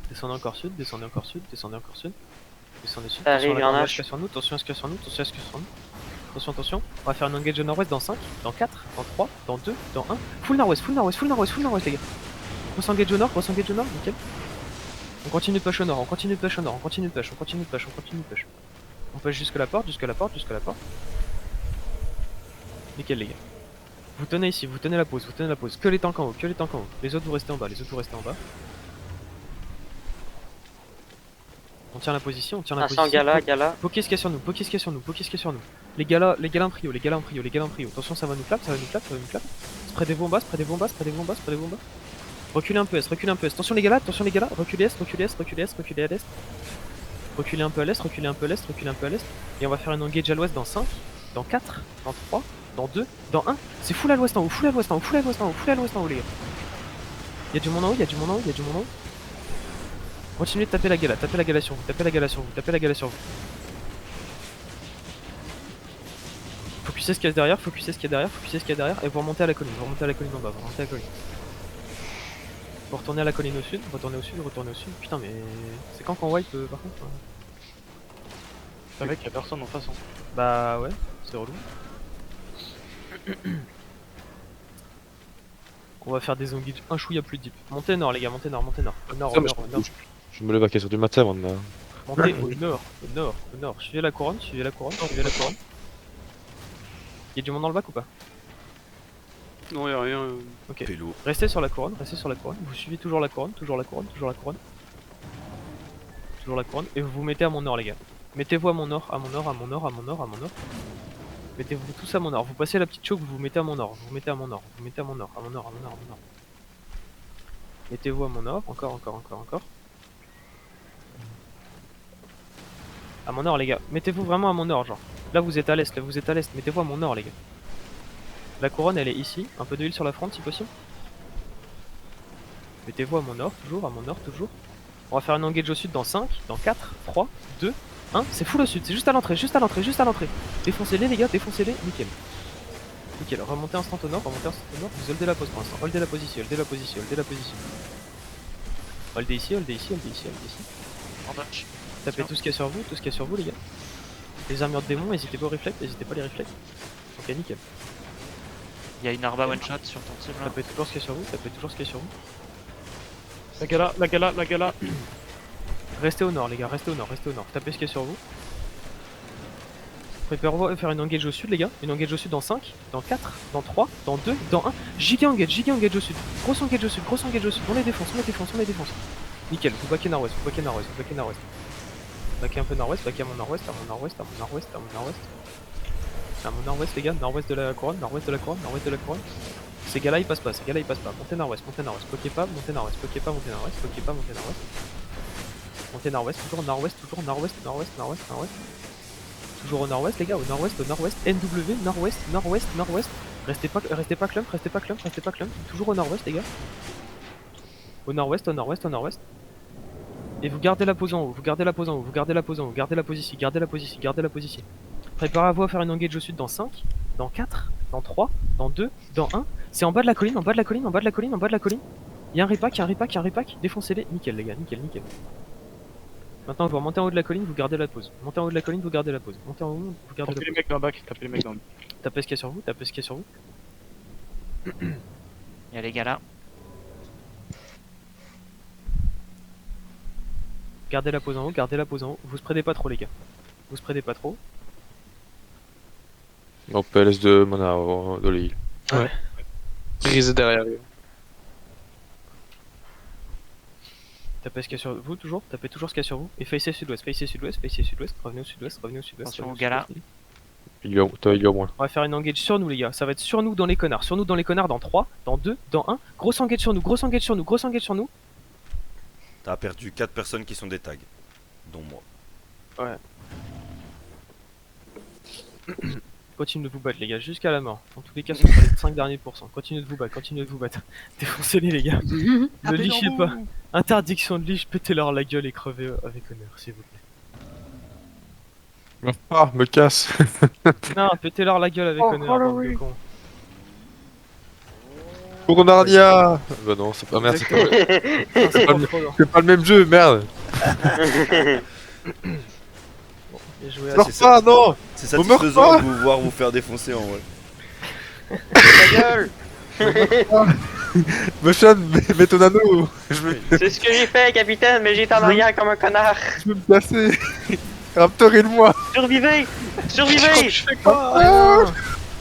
Descendez encore sud, descendez encore sud, descendez encore sud. Descendez sud, Ça attention à arrive, la il y en a. grande hache qu'il y a sur nous, attention à ce qu'il y a sur nous, attention à ce qu'il y a sur nous. Attention, attention. On va faire une engage au nord-ouest dans 5, dans 4, dans 3, dans 2, dans 1. Full nord-ouest, full nord-ouest, full nord-ouest, full nord-ouest les gars. On s'engage au nord, nickel. On continue de push au nord, on continue de push au nord, on continue de push, on continue de push, on continue de push. On push jusque la porte, jusque la porte, jusque la porte. Nickel les gars. Vous tenez ici, vous tenez la pause, vous tenez la pause. Que les tanks en haut, que les tanks en haut. Les autres vous restez en bas, les autres vous restez en bas. On tient la position, on tient la Attention, position. gala. Pokez ce qu'il y a sur nous, pokez ce qu'il y a sur nous, pokez ce qu'il y a sur nous. Les gars en prio, les gars en prio, les gars en prio. Attention, ça va nous clap, ça va nous clap, ça va nous clap. Spreadez-vous en bas, spreadez-vous en bas, spreadez-vous en bas, spreadez-vous en bas. Reculez un peu S, reculez un peu S. Attention les gars là, reculez S, reculez S, reculez S, reculez à l'est. Reculez un peu à l'est, reculez un peu à l'est, reculez un peu à l'est. Et on va faire une engage à l'ouest dans 5, dans 4, dans 3, dans 2, dans 1. C'est full à l'ouest en haut, full à l'ouest en haut, full à l'ouest en haut, full à l'ouest en haut les gars. Y'a du monde en haut, y'a du monde en haut, y'a du monde en haut. Continuez de taper la gala sur vous, tapez la gala sur vous, tapez la gala sur vous. Focussez ce qu'il y a derrière, focussez ce qu'il y a derrière, focussez ce qu'il y a derrière, et vous remontez à la colline, vous remontez à la colline en bas, vous remontez à la colline. Vous retournez à la colline au sud, retournez au sud, retournez au sud. Putain mais c'est quand qu'on wipe par contre C'est vrai qu'il y a personne en face. Hein. Bah ouais, c'est relou. On va faire des engages un chouïa plus deep. Montez nord les gars, montez nord, montez nord. Au nord, au nord, au nord. Je me lève à sur du matin maintenant. Montez au nord, au nord, au nord. Suivez la couronne, suivez la couronne, suivez la couronne. Y'a du monde dans le bac ou pas? Non, y'a rien. Ok. Pélo. Restez sur la couronne, restez sur la couronne. Vous suivez toujours la couronne, toujours la couronne, toujours la couronne. Toujours la couronne. Et vous vous mettez à mon nord les gars. Mettez-vous à mon nord, à mon nord, à mon nord, à mon nord, à mon nord. Mettez-vous tous à mon nord. Vous passez la petite choke, vous vous mettez à mon nord. Vous vous mettez à mon nord. Vous vous mettez à mon nord, à mon nord, à mon nord, à mon nord. Mettez-vous à mon nord, encore, encore, encore, encore. À mon nord, les gars. Mettez-vous vraiment à mon nord, genre. Là, vous êtes à l'est, là, vous êtes à l'est. Mettez-vous à mon nord, les gars. La couronne, elle est ici. Un peu d'huile sur la fronte, si possible. Mettez-vous à mon nord, toujours, à mon nord, toujours. On va faire un engage au sud dans 5, dans 4, 3, 2, 1. C'est full au sud, c'est juste à l'entrée, juste à l'entrée, juste à l'entrée. Défoncez-les, les gars, défoncez-les. Nickel. Nickel. Remontez instant au nord, remontez instant au nord. Vous holdez la pose pour l'instant. Holdez la position, holdez la position, holdez la position. Holdez ici, holdez ici, holdez ici, holdez ici. En dodge. Tapez tout ce qu'il y a sur vous, tout ce qu'il y a sur vous, les gars. Les armures de démons, n'hésitez pas aux réflexes, n'hésitez pas à les réflexes. Ok, nickel. Il y a une arba one shot sur ton cible. Tapez toujours ce qu'il y a sur vous, tapez toujours ce qu'il y a sur vous. La gala, la gala, la gala. Restez au nord, les gars, restez au nord, restez au nord. Tapez ce qu'il y a sur vous. Préparez-vous à faire une engage au sud, les gars. Une engage au sud dans 5, dans 4, dans 3, dans 2, dans 1. Giga engage au sud. Grosse engage au sud, grosse engage au sud. On les défonce, on les défonce, on les défonce. Nickel, vous backez nord-ouest, vous backez nord-ouest, vous backez nord-ouest. Backez un peu nord-ouest, backez à mon nord-ouest, à mon nord-ouest, à mon nord-ouest, à mon nord-ouest. À mon nord-ouest, les gars, nord-ouest de la couronne, nord-ouest de la couronne, nord-ouest de la couronne. Ces gars-là ils passent pas, ces gars-là ils passent pas. Montez nord-ouest, bloquez pas, montez nord-ouest, bloquez pas, montez nord-ouest, bloquez pas, montez nord-ouest. Montez nord-ouest, toujours nord-ouest, nord-ouest, nord-ouest, nord-ouest. Toujours au nord-ouest, les gars, au nord-ouest, NW, nord-ouest, nord-ouest, nord-ouest. Restez pas clump, restez pas clump, restez pas clump. Toujours au nord-ouest, les gars. Au nord-ouest, au nord-ouest, au nord-ouest. Et vous gardez la pose en haut, vous gardez la pose en haut, vous gardez la pose en haut, gardez la position, gardez la position, gardez la position. Préparez-vous à faire une engage au sud dans 5, dans 4, dans 3, dans 2, dans 1. C'est en bas de la colline, en bas de la colline, en bas de la colline, en bas de la colline. Il y a un repack, il y a un repack, il y a un repack. Défoncez-les, nickel les gars, nickel, nickel. Maintenant vous remontez en haut de la colline, vous gardez la pause. Montez en haut de la colline, vous gardez la pause. Montez en haut, vous gardez Tapez la les pause. mecs dans le bac, tapez les mecs dans le bac. Tapez ce qu'il y a sur vous, tapez ce qu'il y a sur vous. Il y a les gars là. Gardez la pause en haut, gardez la pause en haut. Vous spreadez pas trop les gars. Vous spreadez pas trop. Donc PLS de mana de l'île. Grise derrière lui. Tapez ce qu'il y a sur vous toujours, tapez toujours ce qu'il y a sur vous. Et facez sud-ouest, facez sud-ouest, facez sud-ouest. Revenez au sud-ouest, revenez au sud-ouest. Attention revenez au gars là. sud-ouest. Il y a au moins. On va faire une engage sur nous les gars. Ça va être sur nous dans les connards. Sur nous dans les connards dans 3, dans 2, dans 1. Grosse engage sur nous, grosse engage sur nous, grosse engage sur nous. T'as perdu 4 personnes qui sont des tags, dont moi. Ouais. Continuez de vous battre les gars, jusqu'à la mort. En tous les cas, ce sera les 5 derniers pourcents. Continuez de vous battre, continuez de vous battre. Défoncez-les les gars. Ne lichez pas. Interdiction de liche, pétez-leur la gueule et crevez avec honneur, s'il vous plaît. Ah, me casse. Non, pétez-leur la gueule avec honneur, bande de cons. Pour Narnia. Bah non, c'est pas merde, c'est pas le même jeu, merde. Bien joué, Meurs c'est pas, ça. non. C'est On meurt satisfaisant pas. de vous voir vous faire défoncer en vrai. Ta gueule. Motion, mets ton anneau. Je vais C'est ce que j'ai fait, capitaine, mais j'étais en arrière comme un connard. me placer. Raptor, aide-moi. Survivez! Survivez!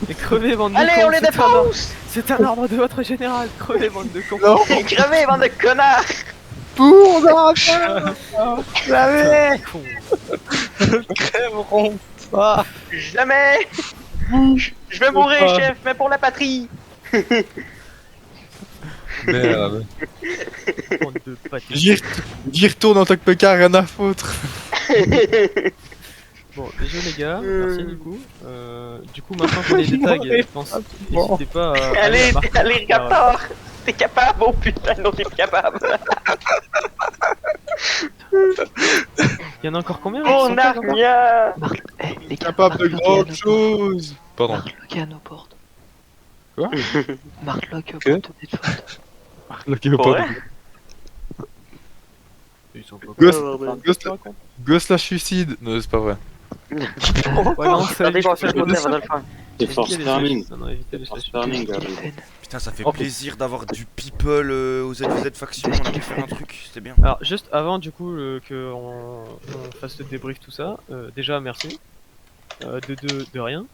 Et crevez, bande de Allez, cons, on les c'est un défonce! C'est un ordre de votre général, crevez, bande de cons. Non, Crevez, bande de connards! pour Narnia. Jamais! Con. Crèveront. Jamais! Je vais mourir, chef, mais pour la patrie! Merde. Bande de pathétiques. J'y retourne en tant que PK, rien à foutre. Bon, déjà les gars, merci du coup maintenant qu'on est des tags, n'hésitez pas à Allez, marquer. allez, Raptor! T'es capable? Oh putain, non, t'es capable! Il y en a encore combien qui Oh, sont tags encore Narnia! Capable de grandes choses. Pardon. Marc-Lock à nos portes. Quoi? Marc-Lock Ok. pour te défendre. Bloqué au Pour pas. vrai? Ils sont pas Ghost la suicide. Non, c'est pas vrai. Ouais, non, ça Attendez, je vais évite faire les le avant de le faire. C'est Force évitez les Farming. flèches. Non, non, évitez les Force flèches. Farming, Stephen, Putain, ça fait Oh. plaisir d'avoir du people aux ZVZ faction. On a pu faire un truc, c'était bien. Alors juste avant du coup que on fasse le débrief tout ça, déjà merci de rien.